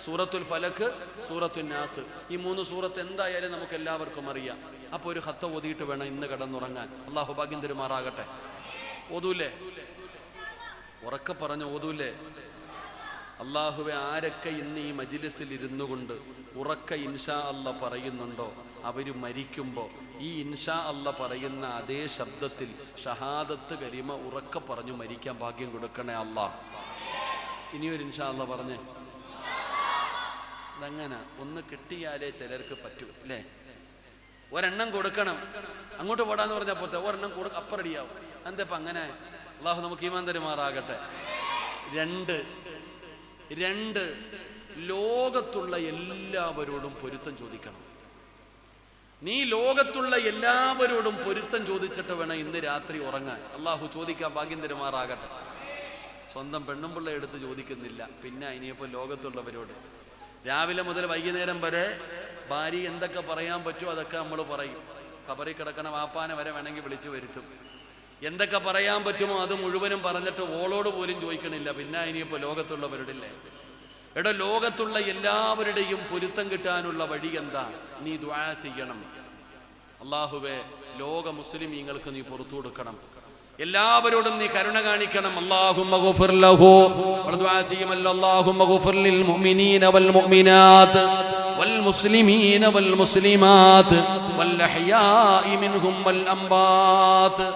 സൂറത്തുൽ ഫലക്ക്, സൂറത്തുൽ നാസ്. ഈ 3 സൂറത്ത് എന്തായാലും നമുക്ക് എല്ലാവർക്കും അറിയാം. അപ്പോൾ ഒരു ഖത്ത ഓതിയിട്ട് വേണം ഇന്ന് കിടന്നുറങ്ങാൻ. അള്ളാഹു ഭാഗ്യം തരുമാറാകട്ടെ. ഓതൂല്ലേ? ഉറക്കെ പറഞ്ഞ് ഓതൂല്ലേ? അള്ളാഹുവെ, ആരൊക്കെ ഇന്ന് ഈ മജ്ലിസിൽ ഇരുന്നു കൊണ്ട് ഉറക്ക ഇൻഷാ അല്ല പറയുന്നുണ്ടോ, അവര് മരിക്കുമ്പോൾ ഈ ഇൻഷാ അല്ല പറയുന്ന അതേ ശബ്ദത്തിൽ ഷഹാദത്ത് കലിമ ഉറക്കെ പറഞ്ഞു മരിക്കാൻ ഭാഗ്യം കൊടുക്കണേ അല്ലാഹ്. ഇനിയൊരു ഇൻഷാ അല്ല പറഞ്ഞേ. അതങ്ങനെ ഒന്ന് കിട്ടിയാലേ ചിലർക്ക് പറ്റൂ അല്ലേ? ഒരെണ്ണം കൊടുക്കണം. അങ്ങോട്ട് പോടാന്ന് പറഞ്ഞാൽ പോത്തെ ഒരെണ്ണം അപ്പറടിയാവും. എന്തപ്പം അങ്ങനെ? അള്ളാഹു നമുക്ക് ഈമാൻ തരുമാറാകട്ടെ. 2 ലോകത്തുള്ള എല്ലാവരോടും പൊരുത്തം ചോദിക്കണം. നീ ലോകത്തുള്ള എല്ലാവരോടും പൊരുത്തം ചോദിച്ചിട്ട് വേണം ഇന്ന് രാത്രി ഉറങ്ങാൻ. അള്ളാഹു ചോദിക്കാൻ ഭാഗ്യം തരുമാറാകട്ടെ. സ്വന്തം പെണ്ണുമ്പിള്ള എടുത്ത് ചോദിക്കുന്നില്ല, പിന്നെ ഇനിയിപ്പോൾ ലോകത്തുള്ളവരോട്. രാവിലെ മുതൽ വൈകുന്നേരം വരെ ഭാര്യ എന്തൊക്കെ പറയാൻ പറ്റുമോ അതൊക്കെ നമ്മൾ പറയും. ഖബറിൽ കിടക്കണ വാപ്പാനെ വരെ വേണമെങ്കിൽ വിളിച്ചു വരുത്തും. എന്തൊക്കെ പറയാൻ പറ്റുമോ അത് മുഴുവനും പറഞ്ഞിട്ട് ഓളോട് പോലും ചോദിക്കണില്ല, പിന്നെ ഇനിയിപ്പോൾ ലോകത്തുള്ളവരോടില്ലേ. എടാ, ലോകത്തുള്ള എല്ലാവരുടെയും പൊരുത്തം കിട്ടാനുള്ള വഴി എന്താ? നീ ദുആ ചെയ്യണം. അല്ലാഹുവേ, ലോക മുസ്ലിമീങ്ങൾക്ക് നീ പുറത്തു കൊടുക്കണം. എല്ലാവരോടും നീ കരുണ കാണിക്കണം. അല്ലാഹുമ്മ ഗുഫിർ ലഹു. ദുആ ചെയ്യുമല്ലോ, അല്ലാഹുമ്മ ഗുഫിർ ലിൽ മുഅ്മിനീന വൽ മുഅ്മിനാത്ത് വൽ മുസ്ലിമീന വൽ മുസ്ലിമാത്ത് വൽ അഹ്യാഇ മിൻഹും വൽ അംവാത്ത്.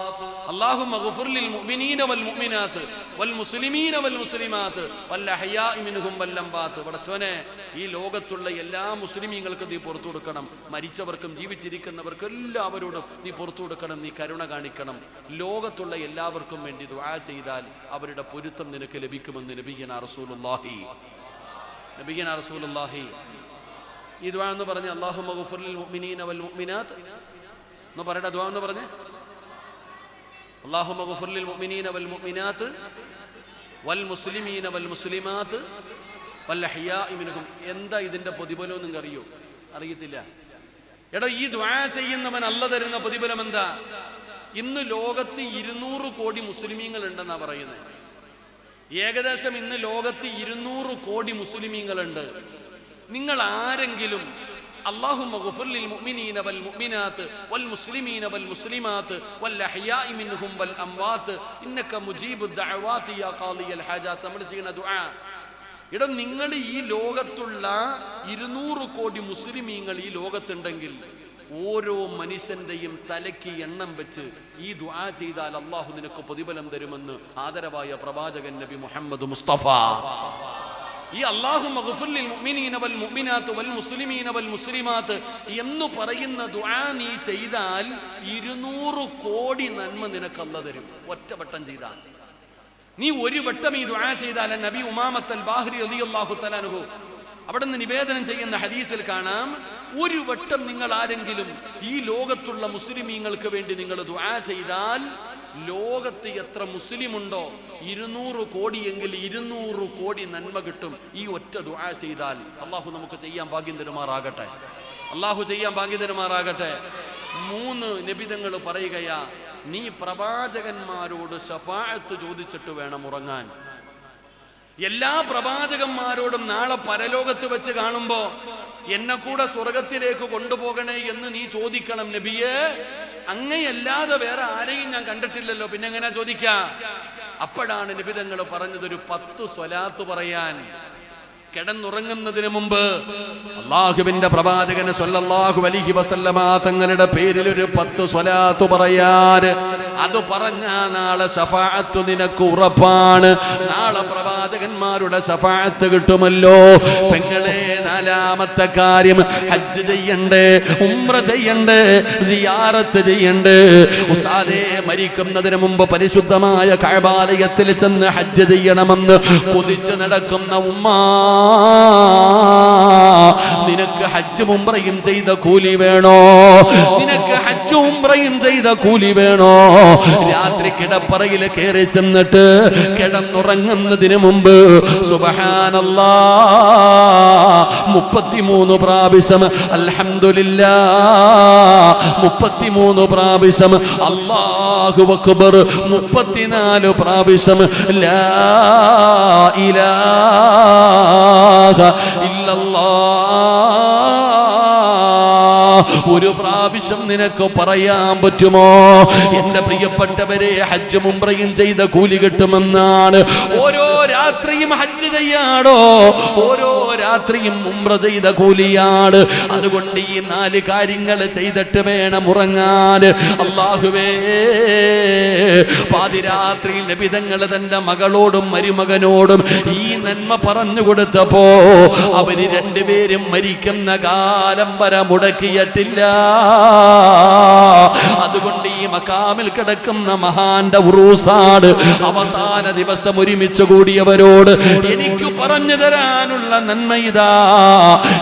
اللهم اغفر للمؤمنين والمؤمنات والمسلمين والمسلمات والأحياء منهم والأموات. പടച്ചവനെ, ഈ ലോകത്തുള്ള എല്ലാ മുസ്ലിമീങ്ങൾക്കും നീ പുറത്തു കൊടുക്കണം. മരിച്ചവർക്കും ജീവിച്ചിരിക്കുന്നവർക്കും എല്ലാവരോടും നീ പുറത്തു കൊടുക്കണം. നീ കരുണ കാണിക്കണം. ലോകത്തുള്ള എല്ലാവർക്കും വേണ്ടി ദുആ ചെയ്താൽ അവരുടെ പൊരുത്തം നിനക്ക് ലഭിക്കുമെന്ന് നബിയനാ റസൂലുള്ളാഹി. ഈ ദുആ എന്ന് പറഞ്ഞ് അല്ലാഹുമ്മ ഗുഫിർ ലിൽ മുഅ്മിനീന വൽ മുഅ്മിനാത്ത് എന്ന് പറയടാ. ദുആ എന്ന് പറഞ്ഞേ, اللهم اغفر للمؤمنين والمؤمنات والمسلمين والمسلمات والأحياء منهم. എന്താ ഇതിന്റെ പ്രതിഫലം നിങ്ങൾക്ക് അറിയോ? അറിയത്തില്ല. എടാ, ഈ ദുആ ചെയ്യുന്നവൻ അല്ല തരുന്ന പ്രതിഫലം എന്താ? ഇന്ന് ലോകത്ത് 200 കോടി മുസ്ലിമീങ്ങൾ ഉണ്ടെന്നാ പറയുന്നത്. ഏകദേശം ഇന്ന് ലോകത്ത് 200 കോടി മുസ്ലിമീങ്ങളുണ്ട്. നിങ്ങൾ ആരെങ്കിലും اللهم اغفر للمؤمنين والمؤمنات والمسلمين والمسلمات والأحياء منهم والأموات إنك مجيب الدعوات يا قاضي الحاجات. നമ്മൾ ചെയ്യുന്ന ദുആ. എടാ, നിങ്ങൾ ഈ ലോകത്തുള്ള 200 കോടി മുസ്ലിമീങ്ങൾ ഈ ലോകത്തുണ്ടെങ്കിൽ ഓരോ മനുഷ്യന്റെയും തലയ്ക്ക് എണ്ണം വെച്ച് ഈ ദുആ ചെയ്താൽ അല്ലാഹു നിനക്ക് പ്രതിഫലം തരുമെന്ന് ആദരവായ പ്രവാചകൻ നബി മുഹമ്മദ് മുസ്തഫ. ഈ അല്ലാഹുമ്മ ഗുഫിർ ലിൽ മുഅ്മിനീന വൽ മുഅ്മിനാത്ത് വൽ മുസ്ലിമീന വൽ മുസ്ലിമാത്ത് എന്ന് പറയുന്ന ദുആ നീ ചെയ്താൽ 200 കോടി നന്മ നിനക്ക് അല്ലാഹു തരും. ഒറ്റവട്ടം ചെയ്താൽ. നീ ഒരു വട്ടം ഈ ദുആ ചെയ്താൽ നബി ഉമാമത്ത് അൽ ബാഹ്രി റളിയല്ലാഹു തആല അൻഹു അവിടുന്ന് നിവേദനം ചെയ്യുന്ന ഹദീസിൽ കാണാം, ഒരു വട്ടം നിങ്ങൾ ആരെങ്കിലും ഈ ലോകത്തുള്ള മുസ്ലിമീങ്ങൾക്ക് വേണ്ടി നിങ്ങൾ ദുആ ചെയ്താൽ ലോകത്ത് എത്ര മുസ്ലിം ഉണ്ടോ 200 കോടിയെങ്കിൽ 200 കോടി നന്മ കിട്ടും ഈ ഒറ്റ ദുആ ചെയ്താൽ. അള്ളാഹു നമുക്ക് ചെയ്യാൻ ഭാഗ്യം തരുമാറാകട്ടെ. അള്ളാഹു ചെയ്യാൻ ഭാഗ്യം തരുമാറാകട്ടെ. 3 നബിതങ്ങൾ പറയുകയാ, നീ പ്രവാചകന്മാരോട് ശഫാഅത്ത് ചോദിച്ചിട്ട് വേണം ഉറങ്ങാൻ. എല്ലാ പ്രവാചകന്മാരോടും നാളെ പരലോകത്ത് വെച്ച് കാണുമ്പോ എന്നെ കൂടെ സ്വർഗത്തിലേക്ക് കൊണ്ടുപോകണേ എന്ന് നീ ചോദിക്കണം നബിയേ. അങ്ങയല്ലാതെ വേറെ ആരെയും ഞാൻ കണ്ടിട്ടില്ലല്ലോ, പിന്നെ എങ്ങനെ ചോദിക്കാ? അപ്പോഴാണ് നബിതങ്ങൾ പറഞ്ഞത് ഒരു 10 സ്വലാത്ത് പറയാൻ. കിടന്നുറങ്ങുന്നതിന് മുമ്പ് അല്ലാഹുവിന്റെ പ്രവാചകൻ സ്വല്ലല്ലാഹു അലൈഹി വസല്ലമ തങ്ങളുടെ പേരിൽ ഒരു 10 സ്വലാത്ത് പറയാൻ. അത് പറഞ്ഞാ നാളെ ശഫാഅത്ത് നിനക്ക് ഉറപ്പാണ്. നാളെ പ്രവാചകന്മാരുടെ ശഫാഅത്ത് കിട്ടുമല്ലോ. പെങ്ങളെ, 4ാമത്തെ കാര്യം, ഹജ്ജ് ചെയ്യണ്ടേ, ഉംറ ചെയ്യണ്ടേ, സിയാറത്ത് ചെയ്യണ്ടേ. ഉസ്താദേ, മരിക്കുന്നതിന് മുമ്പ് പരിശുദ്ധമായ കഅബാലയത്തിൽ ചെന്ന് ഹജ്ജ് ചെയ്യണമെന്ന് കൊതിച്ച് നടക്കുന്ന ഉമ്മ, നിനക്ക് ഹജ്ജും ഉംറയും ചെയ്ത കൂലി വേണോ? നിനക്ക് ഹജ്ജും ഉംറയും ചെയ്ത കൂലി വേണോ? രാത്രി കിടപ്പറയിൽ കയറി ചെന്നിട്ട് കിടന്നുറങ്ങുന്നതിന് മുമ്പ് സുബ്ഹാനല്ലാഹ് 33 പ്രാവശ്യം അൽഹംദുലില്ലാഹ് 33 പ്രാവശ്യം അല്ലാഹു അക്ബർ 34 പ്രാവശ്യം ലാ ഇലാഹ ഇല്ലല്ലാഹ് ഒരു പ്രാവശ്യം നിനക്ക് പറയാൻ പറ്റുമോ? എന്റെ പ്രിയപ്പെട്ടവരെ, ഹജ്ജും ഉംറയും ചെയ്ത കൂലി കിട്ടുമെന്നാണ്. ഓരോ രാത്രിയും ഹജ്ജ് ചെയ്യാടോ, ഓരോ രാത്രിയും ഉംറ ചെയ്ത കൂലിയാണ്. അതുകൊണ്ട് ഈ 4 കാര്യങ്ങൾ ചെയ്തിട്ട് വേണം ഉറങ്ങാൻ. അല്ലാഹുവേ, പാതിരാത്രി നബിതങ്ങൾ തന്റെ മകളോടും മരുമകനോടും ഈ നന്മ പറഞ്ഞു കൊടുത്തപ്പോ അവര് രണ്ടുപേരും മരിക്കുന്ന കാലം വരെ മുടക്കിയിട്ടില്ല. അതുകൊണ്ട് ഈ മക്കാമിൽ കിടക്കുന്ന മഹാന്റെ ഉറൂസാണ്. അവസാന ദിവസം ഒരുമിച്ച് കൂടിയവരോട് എനിക്ക് പറഞ്ഞു തരാനുള്ള നന്മ ഇതാ,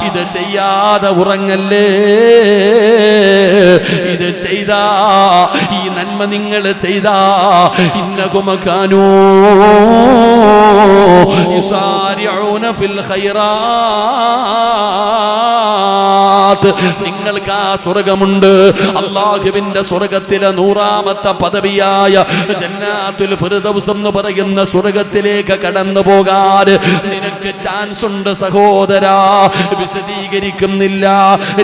ഇത് ചെയ്യാതെ ഉറങ്ങല്ലേ. ഇത് ചെയ്താ, ഈ നന്മ നിങ്ങൾ ചെയ്താ, ഇന്നകും കാനൂ യുസാരിഊന ഫിൽ ഖൈറാത്ത്. നിങ്ങൾക്ക് ആ സ്വർഗമുണ്ട്. അല്ലാഹുവിന്റെ സ്വർഗത്തിലെ 100ാമത്തെ പദവിയായ ജന്നാത്തുൽ ഫിർദൗസ് എന്ന് പറയുന്ന സ്വർഗത്തിലേക്ക് കടന്നു പോകാൻ നിനക്ക് ചാൻസ് ഉണ്ട് സഹോദരാ. വിശദീകരിക്കുന്നില്ല.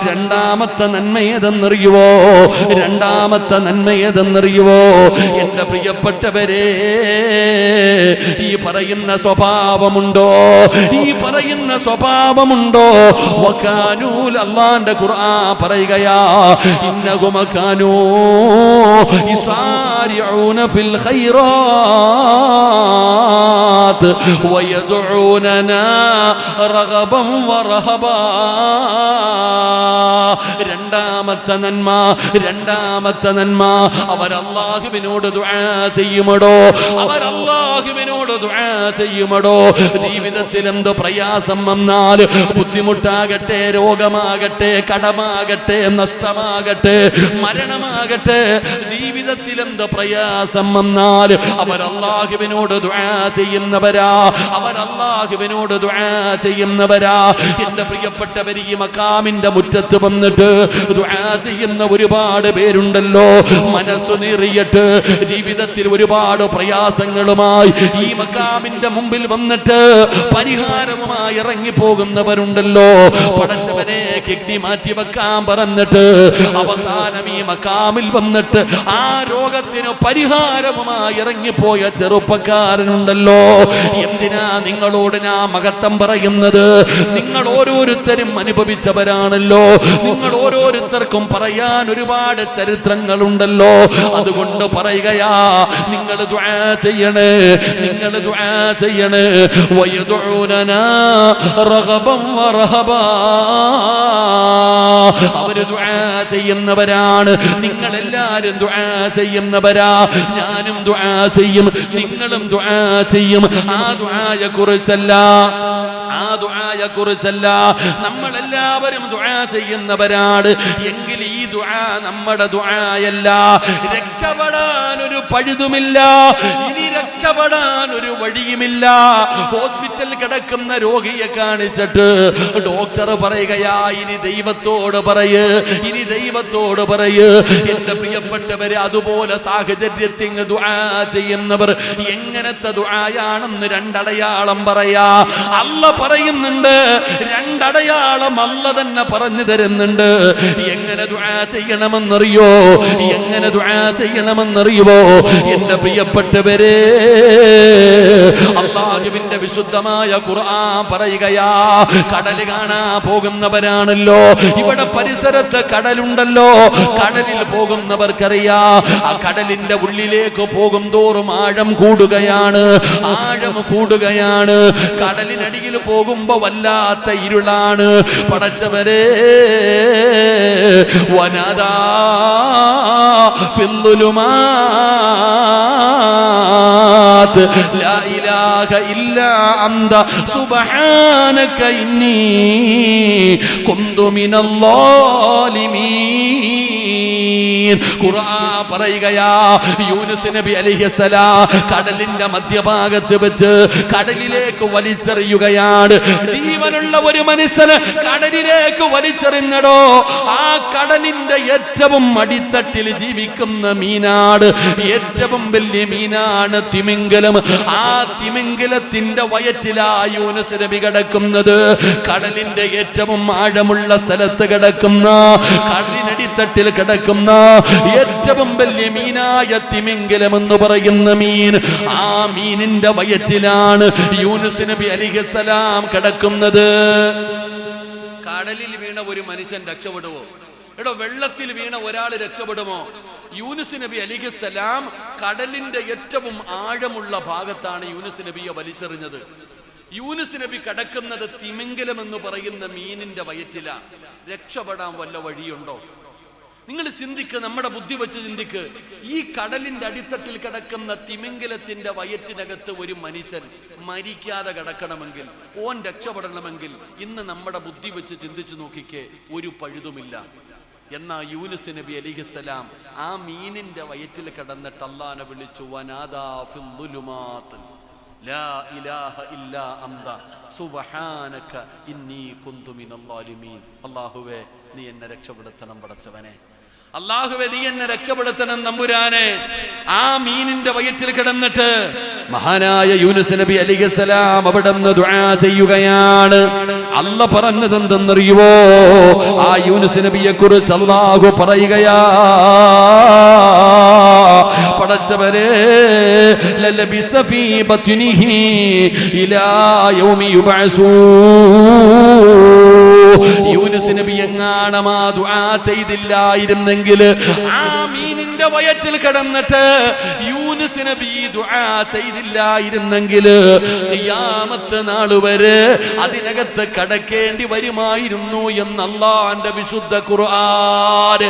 രണ്ടാമത്തെ നന്മ ഏതെന്നറിയുവോ? രണ്ടാമത്തെ നന്മ ഏതെന്നറിയുവോ? എന്റെ പ്രിയപ്പെട്ടവരെ, ഈ പറയുന്ന സ്വഭാവമുണ്ടോ? ഈ പറയുന്ന സ്വഭാവമുണ്ടോ? വകാനൂൽ, അല്ലാഹുവിന്റെ ഖുർആൻ പറയുകയാ, ഇന്നഹും കാനൂ യുസാരിഊന ഫിൽ ഖൈറാത്ത് വയദ്ഊനനാ റഗബൻ വറഹബാ. രണ്ടാമത്തെ നന്മ, രണ്ടാമത്തെ നന്മ, അവർ അല്ലാഹുവിനോട് ദുആ ചെയ്യുമടോ. അവർ അല്ലാഹുവിനോട് ദുആ ചെയ്യുമടോ. ജീവിതത്തിൽ എന്ത് പ്രയാസം വന്നാൽ, ബുദ്ധിമുട്ടാകട്ടെ, രോഗമാകട്ടെ, കടമാകട്ടെ, നഷ്ടമാകട്ടെ, മരണമാകട്ടെ, ജീവിതത്തിൽ എന്ത് പ്രയാസം വന്നാൽ അവർ അല്ലാഹുവിനോട് ദുആ ചെയ്യുന്നവരാ. അവർ അല്ലാഹുവിനോട് ദുആ ചെയ്യുന്നവരാ. എന്റെ പ്രിയപ്പെട്ടവർ, ഈ മക്കാമിന്റെ മുറ്റത്ത് വന്നിട്ട് ദുആ ചെയ്യുന്ന ഒരുപാട് പേരുണ്ടല്ലോ. മനസ്സു നിറയട്ട് ജീവിതത്തിൽ ഒരുപാട് പ്രയാസങ്ങളുമായി ഈ മക്കാമിന്റെ മുമ്പിൽ വന്നിട്ട് പരിഹാരവുമായി ഇറങ്ങിപ്പോകുന്നവരുണ്ടല്ലോ. പടച്ചവനെ, കിഡ്നി മാറ്റി വെക്കാൻ പറഞ്ഞിട്ട് അവസാനം ഈ മക്കാമിൽ വന്നിട്ട് ആ രോഗത്തിന് പരിഹാരവുമായി ഇറങ്ങിപ്പോയ ചെറുപ്പക്കാരനുണ്ടല്ലോ. എന്തിനാ നിങ്ങളോട് ഞാൻ മഹത്വം പറയുന്നത്? നിങ്ങൾ ഓരോരുത്തരും അനുഭവിച്ചവരാണല്ലോ. നിങ്ങൾ ഓരോരുത്തർക്കും പറയാൻ ഒരുപാട് ചരിത്രങ്ങളുണ്ടല്ലോ. അതുകൊണ്ട് പറയുകയാ, നിങ്ങൾ ദുആ ചെയ്യണേ, നിങ്ങൾ ദുആ ചെയ്യണേ. വയദ്ഊനനാ റഗബൻ വറഹബാ. അവര് ദുആ ചെയ്യുന്നവരാണ്. നിങ്ങൾ എല്ലാവരും ദുആ ചെയ്യുന്നവരാ. ഞാനും ദുആ ചെയ്യും, നിങ്ങളും ദുആ ചെയ്യും. ആ ദുആയെ കുറിച്ചല്ല, ആ ദുആയെ കുറിച്ചല്ല, നമ്മൾ എല്ലാവരും ദുആ ചെയ്യുന്നവരാണ്. എങ്കിൽ ഈ ദുആ നമ്മുടെ ദുആയല്ല. രക്ഷപ്പെടാൻ ഒരു പഴുതുമില്ല, ഇനി രക്ഷപ്പെടാൻ ഒരു വഴിയുമില്ല. ഹോസ്പിറ്റലിൽ കിടക്കുന്ന രോഗിയെ കാണിച്ചിട്ട് ഡോക്ടർ പറയുകയാ, ഇനി ദൈവത്തോട് പറയ്, ഇനി ദൈവത്തോട് പറയ്. എന്റെ പ്രിയപ്പെട്ടവരെ, അതുപോലെ സാഹചര്യത്തിൽ ദുആ ചെയ്യുന്നവർ എങ്ങനത്തെ ദുആയാണെന്ന് രണ്ടടയാളം പറയാ. അല്ല പറയുന്നുണ്ട്, രണ്ടടയാളം അല്ല തന്നെ പറഞ്ഞു തരുന്നുണ്ട്. എങ്ങനെ ദുആ ചെയ്യണമെന്നറിയോ? എങ്ങനെ ദുആ ചെയ്യണമെന്നറിയുമോ? എന്റെ പ്രിയപ്പെട്ടവരെ, അല്ലാഹുവിന്റെ വിശുദ്ധമായ ഖുർആൻ പറയുകയാ, കടൽ കാണാൻ പോകുന്നവരാണല്ലോ. ഇവിടെ പരിസരത്ത് കടലുണ്ടല്ലോ. കടലിൽ പോകുന്നവർക്കറിയാ, ആ കടലിന്റെ ഉള്ളിലേക്ക് പോകും തോറും ആഴം കൂടുകയാണ്, ആഴം കൂടുകയാണ്. കടലിനടിയിൽ പോകുമ്പോ വല്ലാത്ത ഇരുളാണ്. പടച്ചവരെ, വനദാ ഫിൽ ദുലുമാ ലാ ഇലാഹ ഇല്ലാ അന്ത സുബ്ഹാനക ഇന്നി കുന്തു മിനൽ ളാലിമീൻ. ഖുർആൻ പറയുകയാ, യൂനുസ് നബി അലൈഹിസ്സലാം കടലിന്റെ മധ്യഭാഗത്ത് വെച്ച് കടലിലേക്ക് വലിച്ചെറിയുകയാണ്. ജീവനുള്ള ഒരു മനുഷ്യന് കടലിലേക്ക് വലിച്ചെറിഞ്ഞടോ, ആ കടലിന്റെ ഏറ്റവും അടിത്തട്ടിൽ ജീവിക്കുന്ന മീനാണ്, ഏറ്റവും വലിയ മീനാണ് തിമിംഗലം. ആ തിമിംഗലത്തിന്റെ വയറ്റിലാ യൂനുസ് നബി കിടക്കുന്നത്. കടലിന്റെ ഏറ്റവും ആഴമുള്ള സ്ഥലത്ത് കിടക്കുന്ന, കടലിനടിത്തട്ടിൽ കിടക്കുന്ന ഏറ്റവും വലിയ മീനായ തിമിംഗലം എന്ന് പറയുന്ന മീൻ, ആ മീനിന്റെ വയറ്റിലാണ് യൂനുസ് നബി അലൈഹിസ്സലാം കിടക്കുന്നത്. കടലിൽ വീണ ഒരു മനുഷ്യൻ രക്ഷപ്പെടുവോ? എടോ, വെള്ളത്തിൽ വീണ ഒരാൾ രക്ഷപ്പെടുമോ? യൂനുസ് നബി അലൈഹിസ്സലാം കടലിന്റെ ഏറ്റവും ആഴമുള്ള ഭാഗത്താണ് യൂനുസ് നബിയെ വലിച്ചെറിഞ്ഞത്. യൂനുസ് നബി കിടക്കുന്നത് തിമിംഗലം എന്ന് പറയുന്ന മീനിന്റെ വയറ്റില. രക്ഷപ്പെടാൻ വല്ല വഴിയുണ്ടോ? നിങ്ങൾ ചിന്തിക്ക്, നമ്മുടെ ബുദ്ധി വെച്ച് ചിന്തിക്ക്. ഈ കടലിന്റെ അടിത്തട്ടിൽ കിടക്കുന്ന തിമിംഗലത്തിന്റെ വയറ്റിനകത്ത് ഒരു മനുഷ്യൻ മരിക്കാതെ കിടക്കണമെങ്കിൽ, ഓൻ രക്ഷപ്പെടണമെങ്കിൽ, ഇന്ന് നമ്മുടെ ബുദ്ധി വെച്ച് ചിന്തിച്ചു നോക്കിക്കേ, ഒരു പഴുതുമില്ല. എന്നാ യൂനുസ് നബി അലൈഹിസ്സലാം ആ മീനിന്റെ വയറ്റിൽ കിടന്നിട്ട് അല്ലാഹനെ വിളിച്ചു, വനാദാ ഫിൽ ദുലുമാത്ത് ലാ ഇലാഹ ഇല്ലാ അന്ത സുബ്ഹാനക ഇന്നി കുന്തു മിനൽ ളാലിമീൻ. അല്ലാഹുവേ, നീ എന്നെ രക്ഷപ്പെടുത്തണം പടച്ചവനെ. അല്ലാഹുവേ, നീ എന്നെ രക്ഷപ്പെടുത്തണം തമ്പുരാനെ. ആ മീനിന്റെ വയറ്റിൽ കിടന്നിട്ട് മഹാനായ യൂനുസ് നബി അലൈഹിസ്സലാം അവിടുന്ന് ദുആ ചെയ്യുകയാണ്. അല്ലാഹ് പറഞ്ഞത് എന്തെന്നറിയുവോ? ആ യൂനുസ് നബിയെ കുറിച്ച് അല്ലാഹു പറയുകയാ, പടച്ചവരെ, ലലബിസ ഫീ ബത്നിഹി ഇലാ യൗമി യുബ്അസൂൻ. യൂനുസ് നബി എങ്ങാനും ആ ദുആ ചെയ്തില്ലായിരുന്നെങ്കിൽ, ആ മീനിന്റെ വയറ്റിൽ കിടന്നിട്ട് യൂനുസ് നബി ദുആ ചെയ്തില്ലായിരുന്നെങ്കിൽ, ഖിയാമത്ത് നാൾ വരെ അതിനകത്ത് കടക്കേണ്ടി വരുമായിരുന്നു എന്ന് അല്ലാഹുവിന്റെ വിശുദ്ധ ഖുർആൻ.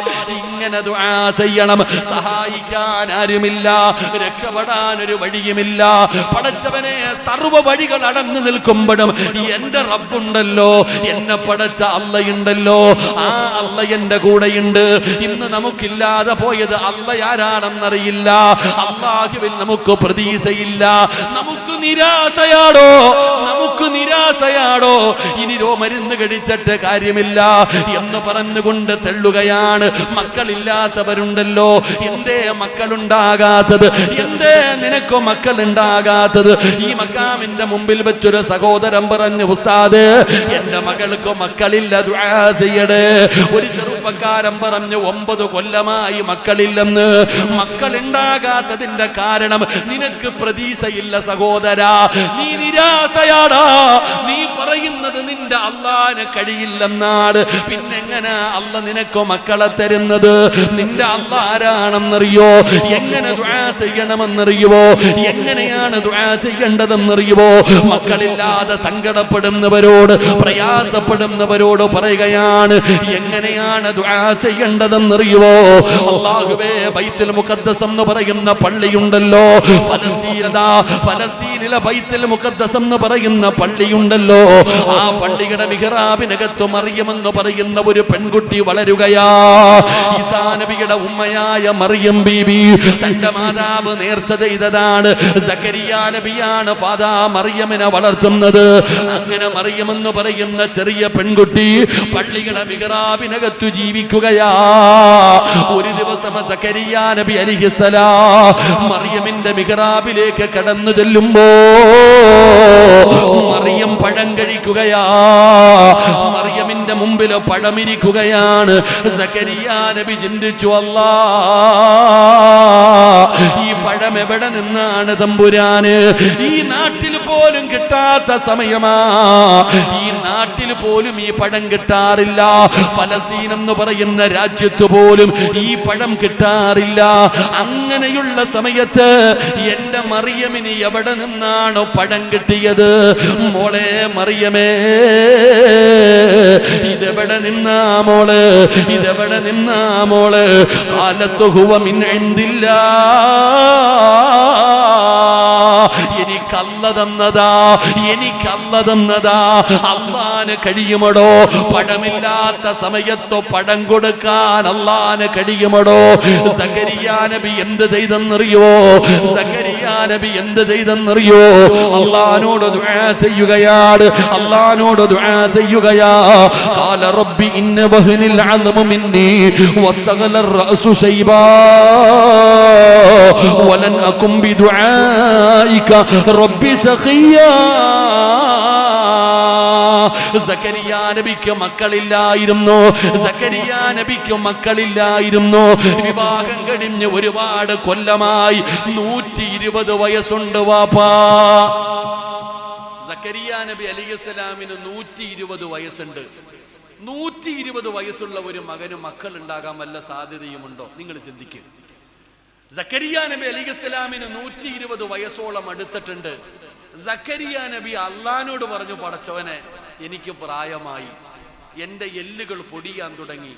ഇങ്ങനെ ദുആ ചെയ്യണം. സഹായിക്കാൻ ആരുമില്ല, രക്ഷപ്പെടാൻ ഒരു വഴിയുമില്ല. പടച്ചവനെ, സർവ്വ വഴികൾ അടഞ്ഞു നിൽക്കുമ്പോഴും എന്റെ റബ്ബുണ്ടല്ലോ, എന്നെ പടച്ച അള്ളയുണ്ടല്ലോ, ആ അള്ള എന്റെ കൂടെയുണ്ട്. ഇന്ന് നമുക്കില്ലാതെ പോയത് അള്ള ആരാണെന്നറിയില്ല. അല്ലാഹുവിൽ നമുക്ക് പ്രതീക്ഷയില്ല. നമുക്ക് നിരാശയാടോ, നമുക്ക് നിരാശയാടോ. ഇനി മരുന്ന് കഴിച്ചിട്ട് കാര്യമില്ല എന്ന് പറഞ്ഞുകൊണ്ട് തെള്ളുകയാണ്. മക്കളില്ലാത്തവരുണ്ടല്ലോ, എന്തേ മക്കളുണ്ടാകാത്തത്? എന്തേ നിനക്കോ മക്കളുണ്ടാകാത്തത്? ഈ മക്കാമിന്റെ മുമ്പിൽ വെച്ചൊരു സഹോദരൻ പറഞ്ഞു, ഉസ്താദ്, എന്റെ മകൾക്ക് മക്കളില്ല, ദുആ ചെയ്യണേ. ഒരു ചെറുപ്പക്കാരൻ പറഞ്ഞു, 9 കൊല്ലമായി മക്കളില്ലെന്ന്. മക്കളുണ്ടാകാത്തതിന്റെ കാരണം നിനക്ക് പ്രതീക്ഷയില്ല സഹോദരാ, നീ നിരാശയാടാ. നീ പറയുന്നത് നിന്റെ അല്ലാഹുവിന് കഴിയില്ലെന്നാണ്. പിന്നെങ്ങനെ അല്ല നിനക്ക് മക്കളെ തരുന്നത്? നിന്റെ അല്ലാഹ് ആരാണെന്നറിയോ? എങ്ങനെ ദുആ ചെയ്യണമെന്നറിയുവോ? എങ്ങനെയാണ് ദുആ ചെയ്യേണ്ടതെന്നറിയുവോ? മക്കളില്ലാതെ സങ്കടപ്പെടുന്നവരോട്, പ്രയാസപ്പെടുന്നവരോട് പറയുകയാണ്, എങ്ങനെയാണ് ദുആ ചെയ്യേണ്ടതെന്നറിയുവോ? അല്ലാഹുവേ, ബൈത്തുൽ മുഖദ്ദസ് എന്ന് പറയുന്ന പള്ളിയുണ്ടല്ലോ, ഫലസ്തീനിലെ ബൈത്തുൽ മുഖദ്ദസ് എന്ന് പറയുന്ന പള്ളിയുണ്ടല്ലോ, ആ പള്ളിയുടെ മിഹ്റാബിനകത്ത് മറിയം എന്ന് പറയുന്ന ഒരു പെൺകുട്ടി വളരുകയാ. ഈസാ നബിയുടെ ഉമ്മയായ മറിയം ബീബി തന്റെ മാതാവ് നേർച്ച ചെയ്തതാണ്. സക്കരിയ നബിയാണ് ഫാദാ മറിയമിനെ വളർത്തുന്നത്. അങ്ങനെ മറിയം എന്ന് പറയുന്ന ചെറിയ പെൺകുട്ടി പള്ളിയുടെ മിഹ്റാബിനകത്ത് ജീവിക്കുകയാ. ഒരു ദിവസം സക്കരിയ നബി അലൈഹിസ്സലാം മറിയമിന്റെ മിഹ്റാബിലേക്ക് കടന്നു ചെല്ലുമ്പോ മറിയം പഴം കഴിക്കുകയാ. മറിയമിന്റെ മുമ്പിൽ പഴമിരിക്കുകയാണ്. സക്കരിയ നബി ചിന്തിച്ചു, അല്ലാ, ഈ പഴം എവിടെ നിന്നാണ് തമ്പുരാന്? ഈ നാട്ടിൽ പോലും കിട്ടാത്ത സമയമാ. ഈ നാട്ടിൽ പോലും ഈ പഴം കിട്ടാറില്ല. ഫലസ്തീൻ എന്ന് പറയുന്ന രാജ്യത്ത് പോലും ഈ പഴം കിട്ടാറില്ല. അങ്ങനെയുള്ള സമയത്ത് എന്റെ മറിയമിന് എവിടെ നിന്നാണ് പഴം കിട്ടിയത്? മോളെ മറിയമേ, ഇതെവിടെ നിന്നാ മോള്? ഇതെവിടെ നിന്നാ മോള്? ഖാലത്തു ഹുവ മിൻ ഇൻദില്ലാ. എനിക്കല്ല തന്നതാ, എനിക്കല്ല തന്നതാ. അള്ളാന് കഴിയുമടോ? പഴമില്ലാത്ത സമയത്തോ പഴം കൊടുക്കാൻ അള്ളാന് കഴിയുമടോ? സക്കരിയാ നബി എന്ത് ചെയ്തെന്നറിയോ? സക്കരിയാ നബി എന്ത് ചെയ്തെന്നറിയോ? അള്ളാനോട് ദുആ ചെയ്യുകയാണ്, അള്ളാനോട് ദുആ ചെയ്യുകയാ. ഖാല റബ്ബി ഇന്ന വഹ്നിൽ അദ്മു മിന്നി വസ്തഗല الرأس شيبا ولن أكن بدعائك ربي شقيا. സക്കരിയാ നബിക്ക് മക്കളില്ലായിരുന്നു, സക്കരിയാ നബിക്ക് മക്കളില്ലായിരുന്നു. വിവാഹം കഴിഞ്ഞ് ഒരുപാട് കൊല്ലമായി, 120 വയസ്സുണ്ട് വാപ്പാ. സക്കരിയാ നബി അലൈഹിസ്സലാമിന് 120 വയസ്സുണ്ട്. 120 വയസ്സുള്ള ഒരു മകന് മക്കൾ ഉണ്ടാകാൻ വല്ല സാധ്യതയുമുണ്ടോ? നിങ്ങൾ ചിന്തിക്കുക. സക്കരിയാ നബി അലൈഹിസ്സലാമിന് 120 വയസ്സോളം അടുത്തിട്ടുണ്ട്. സക്കരിയാ നബി അള്ളാനോട് പറഞ്ഞു, പടച്ചവനെ എനിക്ക് പ്രായമായി, എൻ്റെ എല്ലുകൾ പൊടിയാൻ തുടങ്ങി,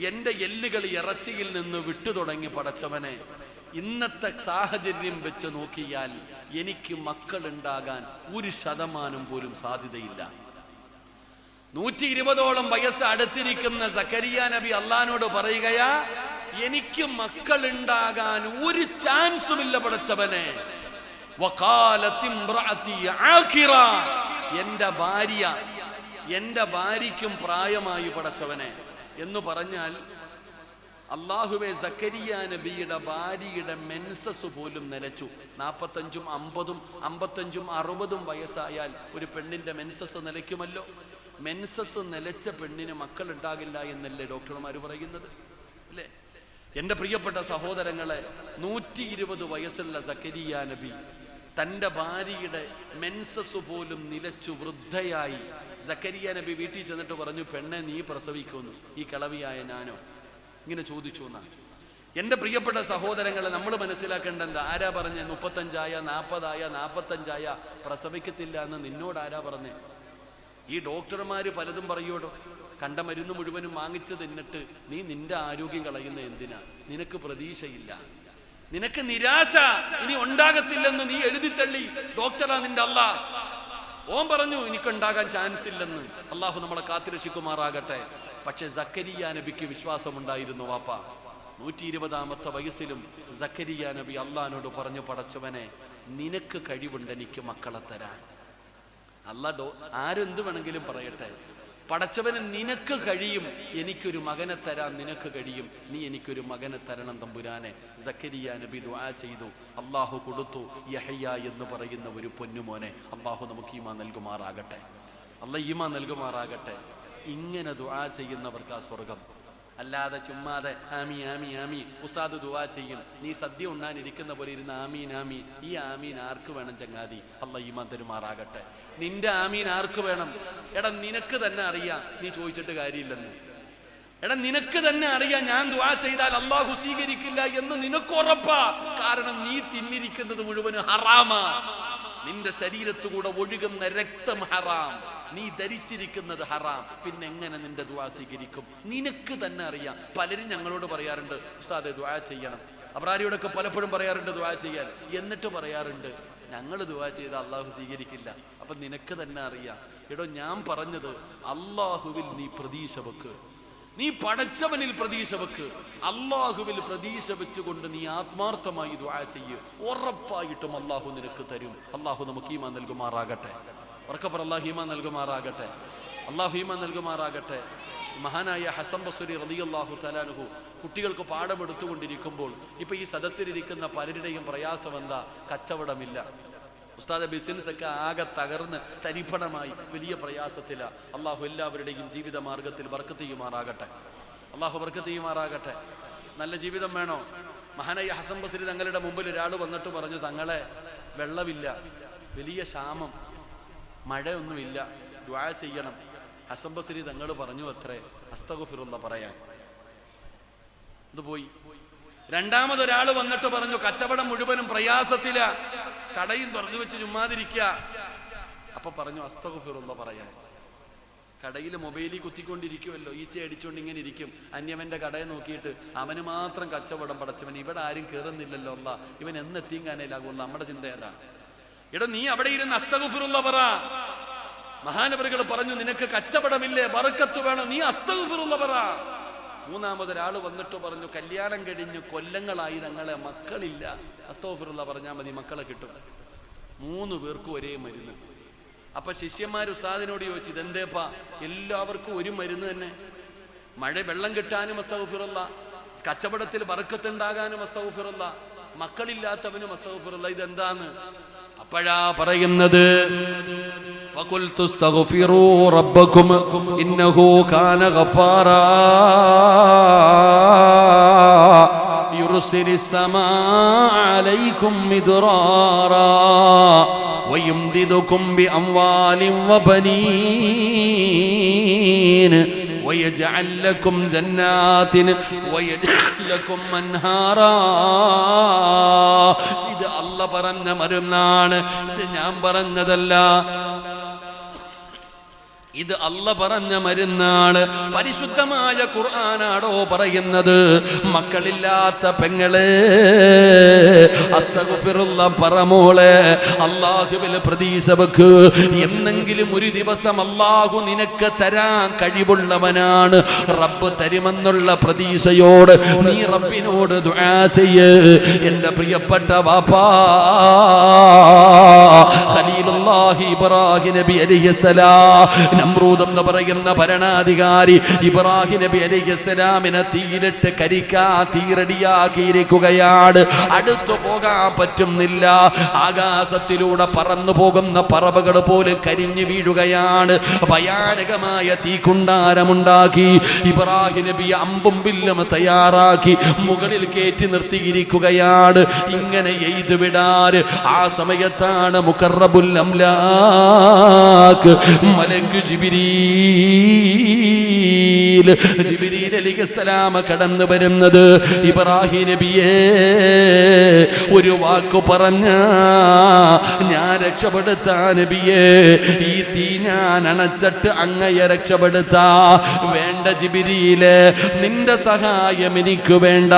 എൻ്റെ എല്ലുകൾ ഇറച്ചിയിൽ നിന്ന് വിട്ടു തുടങ്ങി. പടച്ചവനെ, ഇന്നത്തെ സാഹചര്യം വെച്ച് നോക്കിയാൽ എനിക്ക് മക്കൾ ഉണ്ടാകാൻ 1% പോലും സാധ്യതയില്ല. 120ഓളം വയസ്സ് അടുത്തിരിക്കുന്ന സക്കരിയാ നബി അള്ളാനോട് പറയുകയാ, എനിക്ക് മക്കൾ ഉണ്ടാകാൻ ഒരു ചാൻസുമില്ല പടച്ചവനെ. എന്റെ ഭാര്യയ്ക്കും പ്രായമായി പടച്ചവനെ എന്ന് പറഞ്ഞാൽ, അല്ലാഹുവേ, സക്കരിയാ നബിയുടെ ഭാര്യയുടെ മെൻസസ് പോലും നിലച്ചു. 45ഉം 50ഉം 55ഉം 60ഉം വയസ്സായാൽ ഒരു പെണ്ണിന്റെ മെൻസസ് നിലയ്ക്കുമല്ലോ. മെൻസസ് നിലച്ച പെണ്ണിന് മക്കൾ ഉണ്ടാകില്ല എന്നല്ലേ ഡോക്ടർമാർ പറയുന്നത്, അല്ലേ? എൻ്റെ പ്രിയപ്പെട്ട സഹോദരങ്ങളെ, 120 വയസ്സുള്ള സക്കരിയാ നബി തൻ്റെ ഭാര്യയുടെ മെൻസസ് പോലും നിലച്ചു വൃദ്ധയായി. സക്കരിയാ നബി വീട്ടിൽ ചെന്നിട്ട് പറഞ്ഞു, പെണ്ണെ നീ പ്രസവിക്കുന്നു, ഈ കിളവിയായ ഞാനോ? ഇങ്ങനെ ചോദിച്ചു എന്നാ. എൻ്റെ പ്രിയപ്പെട്ട സഹോദരങ്ങളെ, നമ്മൾ മനസ്സിലാക്കേണ്ടത്, ആരാ പറഞ്ഞ 35 40 45 പ്രസവിക്കത്തില്ല എന്ന് നിന്നോട് ആരാ പറഞ്ഞേ? ഈ ഡോക്ടർമാര് പലതും പറയൂടോ. കണ്ട മരുന്ന് മുഴുവനും വാങ്ങിച്ചു തിന്നിട്ട് നീ നിന്റെ ആരോഗ്യം കളയുന്ന എന്തിനാ? നിനക്ക് പ്രതീക്ഷയില്ല, നിനക്ക് നിരാശ, ഇനി ഉണ്ടാകത്തില്ലെന്ന് നീ എഴുതിത്തള്ളി. ഡോക്ടറാ നിന്റെ അല്ലാ. ഓൻ പറഞ്ഞു എനിക്കുണ്ടാകാൻ ചാൻസ് ഇല്ലെന്ന്. അള്ളാഹു നമ്മളെ കാത്തിരക്ഷിക്കുമാറാകട്ടെ. പക്ഷെ സക്കരിയാ നബിക്ക് വിശ്വാസമുണ്ടായിരുന്നു വാപ്പ. 120ാമത്തെ വയസ്സിലും സക്കരിയാ നബി അള്ളാനോട് പറഞ്ഞു, പടച്ചവനെ, നിനക്ക് കഴിവുണ്ട് എനിക്ക് മക്കളെ തരാൻ. ആരെന്ത് വേണമെങ്കിലും പറയട്ടെ, പടച്ചവന് നിനക്ക് കഴിയും, എനിക്കൊരു മകനെ തരാൻ നിനക്ക് കഴിയും, നീ എനിക്കൊരു മകനെ തരണം തമ്പുരാനെ. സക്കരിയാ നബി ദുആ ചെയ്തു, അള്ളാഹു കൊടുത്തു യഹ്യ എന്ന് പറയുന്ന ഒരു പൊന്നുമോനെ. അള്ളാഹു നമുക്ക് ഈമാൻ നൽകുമാറാകട്ടെ, അള്ളാഹ് ഈമാൻ നൽകുമാറാകട്ടെ. ഇങ്ങനെ ദുആ ചെയ്യുന്നവർക്ക് ആ സ്വർഗം. അല്ലാതെ ചുമ്മാതെ ആമീൻ ആമീൻ ആമീൻ ഉസ്താദ് ദുആ ചെയ്യും, നീ സദ്യ ഉണ്ണാനിരിക്കുന്ന പോലെ ഇരുന്ന് ആമീൻ ആമീൻ. ഈ ആമീൻ ആർക്ക് വേണം ചങ്ങാതി? അല്ലാഹ് ഈമാൻ തരുമാറാകട്ടെ. നിന്റെ ആമീൻ ആർക്ക് വേണം? എടാ, നിനക്ക് തന്നെ അറിയാം നീ ചോദിച്ചിട്ട് കാര്യമില്ലെന്ന്. എടാ, നിനക്ക് തന്നെ അറിയാം ഞാൻ ദുആ ചെയ്താൽ അല്ലാഹു സ്വീകരിക്കില്ല എന്ന് നിനക്ക് ഉറപ്പാ. കാരണം നീ തിന്നിരിക്കുന്നത് മുഴുവൻ ഹറാമാ. നിന്റെ ശരീരത്തുകൂടെ ഒഴുകുന്ന രക്തം ഹറാം, നീ ധരിച്ചിരിക്കുന്നത് ഹറാം. പിന്നെ എങ്ങനെ നിന്റെ ദുആ സ്വീകരിക്കും? നിനക്ക് തന്നെ അറിയാം. പലരും ഞങ്ങളോട് പറയാറുണ്ട്, ഉസ്താദേ ദുആ ചെയ്യണം. അബ്രാരിയോടൊക്കെ പലപ്പോഴും പറയാറുണ്ട് ദുആ ചെയ്യാൻ. എന്നിട്ട് പറയാറുണ്ട്, ഞങ്ങൾ ദുആ ചെയ്താൽ അള്ളാഹു സ്വീകരിക്കില്ല. അപ്പൊ നിനക്ക് തന്നെ അറിയാം. എടോ, ഞാൻ പറഞ്ഞത് അള്ളാഹുവിൽ നീ പ്രതീക്ഷ വെക്ക്, നീ പടച്ചവനിൽ പ്രതീക്ഷ വെക്ക്. അള്ളാഹുവിൽ പ്രതീക്ഷ വെച്ചുകൊണ്ട് നീ ആത്മാർത്ഥമായി ദുആ ചെയ്യ്, ഉറപ്പായിട്ടും അള്ളാഹു നിനക്ക് തരും. അള്ളാഹു നമുക്ക് ഈമാൻ നൽകുമാറാകട്ടെ. ഉറക്കപ്പറ അള്ളാഹു ഈമാൻ നൽകുമാറാകട്ടെ, അള്ളാഹു ഈമാൻ നൽകുമാറാകട്ടെ. മഹാനായ ഹസൻ ബസ്രി റളിയല്ലാഹു തആല അൻഹു കുട്ടികൾക്ക് പാഠമെടുത്തുകൊണ്ടിരിക്കുമ്പോൾ, ഇപ്പൊ ഈ സദസ്സിലിരിക്കുന്ന പലരുടെയും പ്രയാസം എന്താ? കച്ചവടമില്ല. ഉസ്താദ് ബിസിനസ് ഒക്കെ ആകെ തകർന്ന് തരിപ്പണമായി വലിയ പ്രയാസത്തില. അള്ളാഹു എല്ലാവരുടെയും ജീവിത മാർഗത്തിൽ ബർക്കത്ത് ചെയ്യുമാറാകട്ടെ, അള്ളാഹു ബർക്കത്ത് ചെയ്യുമാറാകട്ടെ. നല്ല ജീവിതം വേണോ? മഹാനായ ഹസൻ ബസ്രി തങ്ങളുടെ മുമ്പിൽ ഒരാൾ വന്നിട്ട് പറഞ്ഞു, തങ്ങളെ വെള്ളമില്ല, വലിയ ക്ഷാമം, മഴയൊന്നുമില്ല, ദുആ ചെയ്യണം. ഹസൻ ബസ്രി തങ്ങൾ പറഞ്ഞു അത്രേ, അസ്തഗ്ഫിറുല്ലാഹ് പറയാൻ. ഇത് പോയി. രണ്ടാമതൊരാൾ വന്നിട്ട് പറഞ്ഞു, കച്ചവടം മുഴുവനും പ്രയാസത്തില, കടയും തുറന്നു വെച്ച് ചുമ്മാതിരിക്കുക. അപ്പൊ പറഞ്ഞു അസ്തഗ്ഫിറുല്ലാഹ് പറയാൻ. കടയിൽ മൊബൈലിൽ കുത്തിക്കൊണ്ടിരിക്കുമല്ലോ, ഈച്ച അടിച്ചുകൊണ്ട് ഇങ്ങനെ ഇരിക്കും. അന്യവന്റെ കടയെ നോക്കിയിട്ട് അവന് മാത്രം കച്ചവടം, പടച്ചവൻ ഇവിടെ ആരും കയറുന്നില്ലല്ലോ, അല്ലാ ഇവൻ എന്നെത്തിയും കാനയിലാകുമല്ലോ. നമ്മുടെ ചിന്ത ഏതാ? എടാ നീ അവിടെ ഇരുന്ന് അസ്തഗ്ഫിറുല്ലാ പറ. മഹാനവറുകൾ പറഞ്ഞു, നിനക്ക് കച്ചവടമില്ലേ, ബറക്കത്ത് വേണം, നീ അസ്തഗ്ഫിറുല്ലാ പറ. മൂന്നാമതൊരാൾ വന്നിട്ട് പറഞ്ഞു, കല്യാണം കഴിഞ്ഞ് കൊല്ലങ്ങളായി ഞങ്ങളെ മക്കളില്ല, അസ്തഗ്ഫിറുല്ലാ പറഞ്ഞാൽ മതി, മക്കളെ കിട്ടും. 3 പേർക്കും ഒരേ മരുന്ന്. അപ്പൊ ശിഷ്യന്മാർ ഉസ്താദിനോട് ചോദിച്ചു, ഇതെന്തേപ്പാ എല്ലാവർക്കും ഒരു മരുന്ന് തന്നെ? വെള്ളം കിട്ടാനും അസ്തഗ്ഫിറുല്ലാ, കച്ചവടത്തിൽ ബറക്കത്തുണ്ടാകാനും അസ്തഗ്ഫിറുല്ലാ, മക്കളില്ലാത്തവനും അസ്തഗ്ഫിറുല്ലാ, ഇതെന്താന്ന്? അപ്പോഴാ പറയുന്നത്, فقلت استغفروا ربكم إنه كان غفارا يرسل السماء عليكم مدرارا ويمددكم بأموال وبنين ويجعل لكم جنات ويجعل لكم أنهارا. ഇത് അല്ലാഹ് പറഞ്ഞ മരുന്നാണ്, ഇത് ഞാൻ പറഞ്ഞതല്ല. ഇത് അല്ലാഹ് പറഞ്ഞ മരുന്നാണ്. പരിശുദ്ധമായ ഖുർആനാണോ പറയുന്നത്? മക്കളില്ലാത്ത പെങ്ങളെ അസ്തഗ്ഫിറുല്ലാ പറമോളെ, അല്ലാഹുവിൽ പ്രതീക്ഷ വെക്ക്. എന്നെങ്കിലും ഒരു ദിവസം അല്ലാഹു നിനക്ക് തരാൻ കഴിവുള്ളവനാണ്. റബ്ബ് തരുമെന്നുള്ള പ്രതീക്ഷയോട് നീ റബ്ബിനോട് ദുആ ചെയ്യ്. എൻ്റെ പ്രിയപ്പെട്ട വാപ്പാ ഖലീലുല്ലാഹി ഇബ്രാഹിം നബി അലൈഹിസ്സലാം, നമ്രൂദ് എന്ന് പറയുന്ന ഭരണാധികാരി ഇബ്രാഹിം നബി അലൈഹിസ്സലാമിനെ തീരിട്ട് തീറടിയാക്കിയിരിക്കുകയാണ്. അടുത്തു പോകാൻ പറ്റുന്നില്ല. ആകാശത്തിലൂടെ പറന്നു പോകുന്ന പറവകൾ പോലും കരിഞ്ഞു വീഴുകയാണ്. ഭയാനകമായ തീക്കുണ്ടാരമുണ്ടാക്കി ഇബ്രാഹിം നബി അമ്പും ബില്ലും തയ്യാറാക്കി മുകളിൽ കയറ്റി നിർത്തിയിരിക്കുകയാണ്. ഇങ്ങനെ എയ്തു വിടാൻ ആ സമയത്താണ് മുഖറബുൽ അംലാക്ക് മലക്ക് ജിബ്രീൽ അലൈഹിസ്സലാം കടന്നു വരുന്നത്. ഇബ്രാഹിം നബിയെ ഒരു വാക്കു പറഞ്ഞ ഞാൻ രക്ഷപ്പെടുത്താ നബിയെ, ഈ തീ ഞാൻ അണച്ചിട്ട് അങ്ങയെ രക്ഷപ്പെടുത്താ. വേണ്ട ജിബ്രീലെ, നിന്റെ സഹായം എനിക്ക് വേണ്ട.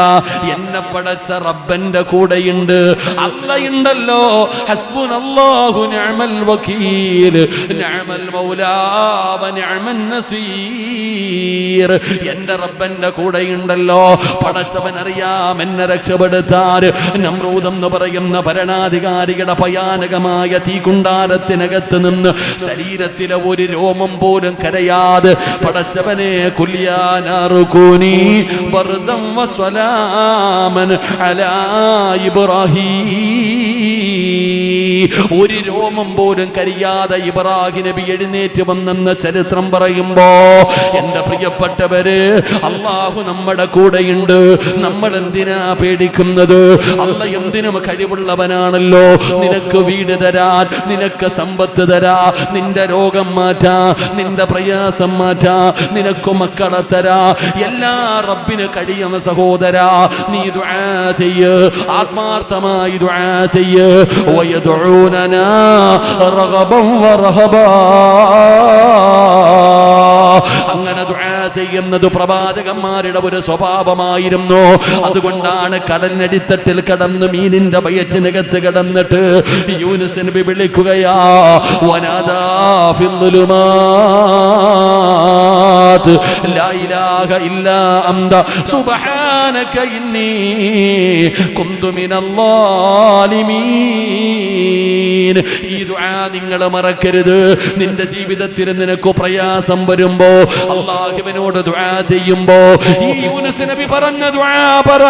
എന്നെ പടച്ച റബ്ബന്റെ കൂടെയുണ്ട്, അല്ലാഹുണ്ടല്ലോ. ഹസ്ബുനല്ലാഹു നിഅമൽ വകീൽ നിഅമൽ മൗലാ വ നിഅമൻ നസീർ. എന്റെ റബ്ബന്റെ കൂടെയുണ്ടല്ലോ. പടച്ചവൻ അറിയാം എന്നെ രക്ഷപ്പെടുത്താൻ. നമ്രൂദ് എന്ന് പറയുന്ന ഭരണാധികാരിയുടെ ഭയാനകമായ തീകുണ്ടാരത്തിനകത്ത് നിന്ന് ശരീരത്തിലെ ഒരു രോമം പോലും കരയാതെ പടച്ചവനെ കുല്യാനാറുകൂനി ബർദം വസ്സലാമൻ അലാ ഇബ്രാഹീം, ഒരു രോമം പോലും കരിയാതെ ഇബ്രാഹിം നബി എഴുന്നേറ്റ് വന്നെന്ന് ചരിത്രം പറയുമ്പോ, എന്റെ പ്രിയപ്പെട്ടവര്, അല്ലാഹു നമ്മുടെ കൂടെയുണ്ട്. നമ്മൾ എന്തിനാ പേടിക്കുന്നത്? അല്ലാഹ് എന്തിനും കഴിവുള്ളവനാണല്ലോ. നിനക്ക് വീട് തരാൻ, നിനക്ക് സമ്പത്ത് തരാ, നിന്റെ രോഗം മാറ്റാ, നിന്റെ പ്രയാസം മാറ്റാ, നിനക്ക് മക്കളെ തരാ, എല്ലാ റബ്ബിന് കഴിയും സഹോദരാ. നീ ദുആ ചെയ്യ്, ആത്മാർത്ഥമായി ദുആ ചെയ്യ്. വയദഊനനാ റഗബൻ വറഹബാ. അങ്ങനെ ദുആ ചെയ്യുന്നത് പ്രവാചകന്മാരുടെ ഒരു സ്വഭാവമായിരുന്നു. അതുകൊണ്ടാണ് കടലിനടിത്തട്ടിൽ കടന്ന് മീനിന്റെ വയറ്റിനകത്ത് കിടന്നിട്ട് യൂനുസ് നബി വിളിക്കുകയാ, വനാദാ ഫിദ്ദുലുമാത് ലാ ഇലാഹ ഇല്ലാ അന്ത സുബ്ഹാനക ഇന്നി കുന്തു മിനൽ ളാലിമീൻ. ഈ ദുആ നിങ്ങൾ മറക്കരുത്. നിന്റെ ജീവിതത്തിൽ നിനക്ക് പ്രയാസം വരുമ്പോ, അല്ലാഹുവിനോട് ദുആ ചെയ്യുമ്പോ, ഈ യൂനുസ് നബി പറഞ്ഞ ദുആ പറ.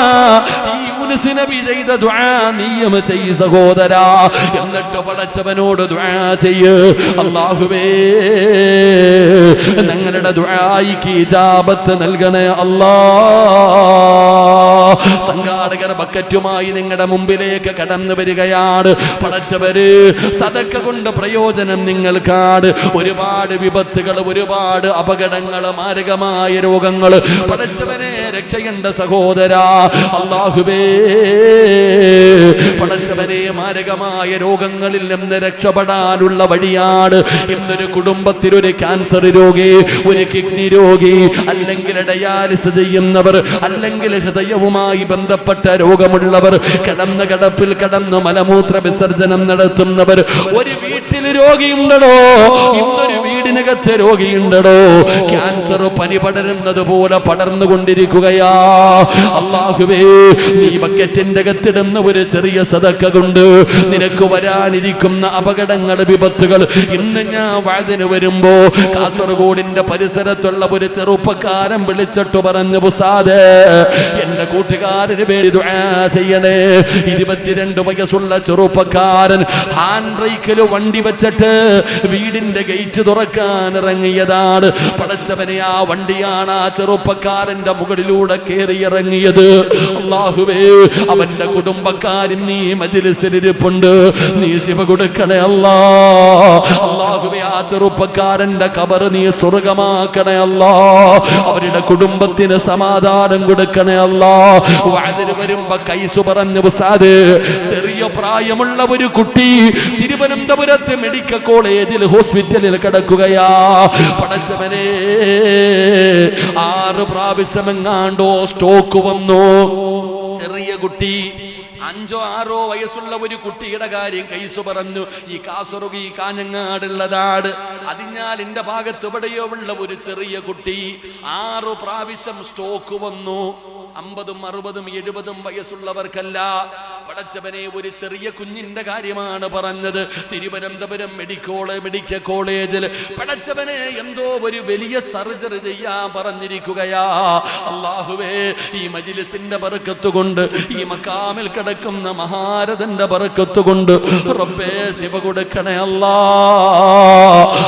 ഈ യൂനുസ് നബി ചെയ്ത ദുആ നീയും ചെയ്യ് സഹോദരാ. എന്നിട്ട് പടച്ചവനോട് ദുആ ചെയ്യ്. അല്ലാഹുവേ, ഞങ്ങളുടെ ദുആയിക്ക് ഇജാബത്ത് നൽകണേ അല്ലാഹ്. സംഘാടകർ ബക്കറ്റുമായി നിങ്ങളുടെ മുമ്പിലേക്ക് കടന്നു വരികയാണ്. പടച്ചവര്, സദക്ക കൊണ്ട് പ്രയോജനം നിങ്ങൾക്കാണ്. ഒരുപാട് വിപത്തുകൾ, ഒരുപാട് അപകടങ്ങൾ, മാരകമായ രോഗങ്ങൾ, പടച്ചവനെ രക്ഷയുണ്ട് സഹോദരാ. അല്ലാഹുവേ, പടച്ചവനെ, മാരകമായ രോഗങ്ങളിൽ നിന്ന് രക്ഷപ്പെടാനുള്ള വഴിയാണ്. ഇന്നൊരു കുടുംബത്തിൽ ഒരു ക്യാൻസർ രോഗി, ഒരു കിഡ്നി രോഗി, അല്ലെങ്കിൽ ഡയാലിസിസ് ചെയ്യുന്നവർ, അല്ലെങ്കിൽ ഹൃദയവുമായി തൈറോയിഡുമായി ബന്ധപ്പെട്ട രോഗമുള്ളവർ, കിടന്ന കിടപ്പിൽ കിടന്ന് മലമൂത്ര വിസർജനം നടത്തുന്നവർ, ഒരു വീട്ടിൽ രോഗിയുണ്ടോ? ഇന്നൊരു വീടിനകത്ത് രോഗിയുണ്ടോ? ക്യാൻസർ പനി പടരുന്നത് പോലെ പടർന്നുകൊണ്ടിരിക്കുകയാ. അല്ലാഹുവേ, നീ ബക്കറ്റിന്റെ അകത്തിടുന്ന ഒരു ചെറിയ സദക്ക കൊണ്ട് നിനക്ക് വരാനിരിക്കുന്ന അപകടങ്ങൾ, വിപത്തുകൾ. ഇന്ന് ഞാൻ വഅദിന് വരുമ്പോ കാസർഗോഡിന്റെ പരിസരത്തുള്ള ഒരു ചെറുപ്പക്കാരൻ വിളിച്ചിട്ട് പറഞ്ഞു, ഉസ്താദേ, എന്റെ കൂട്ടുകാരന് വേണ്ടി ദുആ ചെയ്യണേ. 22 വയസ്സുള്ള ചെറുപ്പക്കാരൻ ഹാൻഡ് ബ്രേക്കിൽ വണ്ടി വെച്ചിട്ട് വീടിന്റെ ഗേറ്റ് തുറക്കാൻ ഇറങ്ങിയതാണ്. പടച്ചവനെ, ആ വണ്ടിയാണ് ആ ചെറുപ്പക്കാരന്റെ മുകളിലൂടെ കയറി ഇറങ്ങിയത്. അല്ലാഹുവേ, അവന്റെ കുടുംബക്കാരൻ നീ മജ്‌ലിസിലിരിപ്പുണ്ട്, നീ ശിവ കൊടുക്കണേ അല്ലാ. അല്ലാഹുവേ, ആ ചെറുപ്പക്കാരന്റെ ഖബർ നീ സ്വർഗ്ഗമാക്കണേ അല്ലാ. അവരുടെ കുടുംബത്തിന് സമാധാനം കൊടുക്കണേ അല്ലാ. വഅദിന് വരുമ്പോ കൈസു പറഞ്ഞു, ഉസ്താദ്, ചെറിയ പ്രായമുള്ള ഒരു കുട്ടി തിരുവനന്തപുരത്ത് മെഡിക്കൽ കോളേജിൽ ഹോസ്പിറ്റലിൽ കിടക്കുകയാ. പടച്ചവനെ, 6 പ്രാവശ്യം എങ്ങാണ്ടോ സ്ട്രോക്ക് വന്നു. ചെറിയ കുട്ടി, 5 or 6 വയസ്സുള്ള ഒരു കുട്ടിയുടെ കാര്യം കൈസു പറഞ്ഞു. ഈ കാസർഗോഡ്, ഈ കാഞ്ഞങ്ങാടുള്ളതാണ്. അതിഞ്ഞാൽ എന്റെ ഭാഗത്ത് എവിടെയോ ഉള്ള ഒരു ചെറിയ കുട്ടി 6 പ്രാവശ്യം സ്ട്രോക്ക് വന്നു. 50, 60, 70 വയസ്സുള്ളവർക്കല്ല. പടച്ചവനെ, ഒരു ചെറിയ കുഞ്ഞിന്റെ കാര്യമാണ് പറഞ്ഞത്. തിരുവനന്തപുരം മെഡിക്കൽ കോളേജിൽ പടച്ചവനെ എന്തോ ഒരു വലിയ സർജറി ചെയ്യാൻ പറഞ്ഞിരിക്കുകയാ. അല്ലാഹുവേ, ഈ മജ്‌ലിസിന്റെ ബറക്കത്ത് കൊണ്ട്, ഈ മഖാമിൽ കിടക്കുന്ന മഹാരഥന്റെ ബറക്കത്ത് കൊണ്ട് റബ്ബേ ശിവ കൊടുക്കണേ അല്ലാ.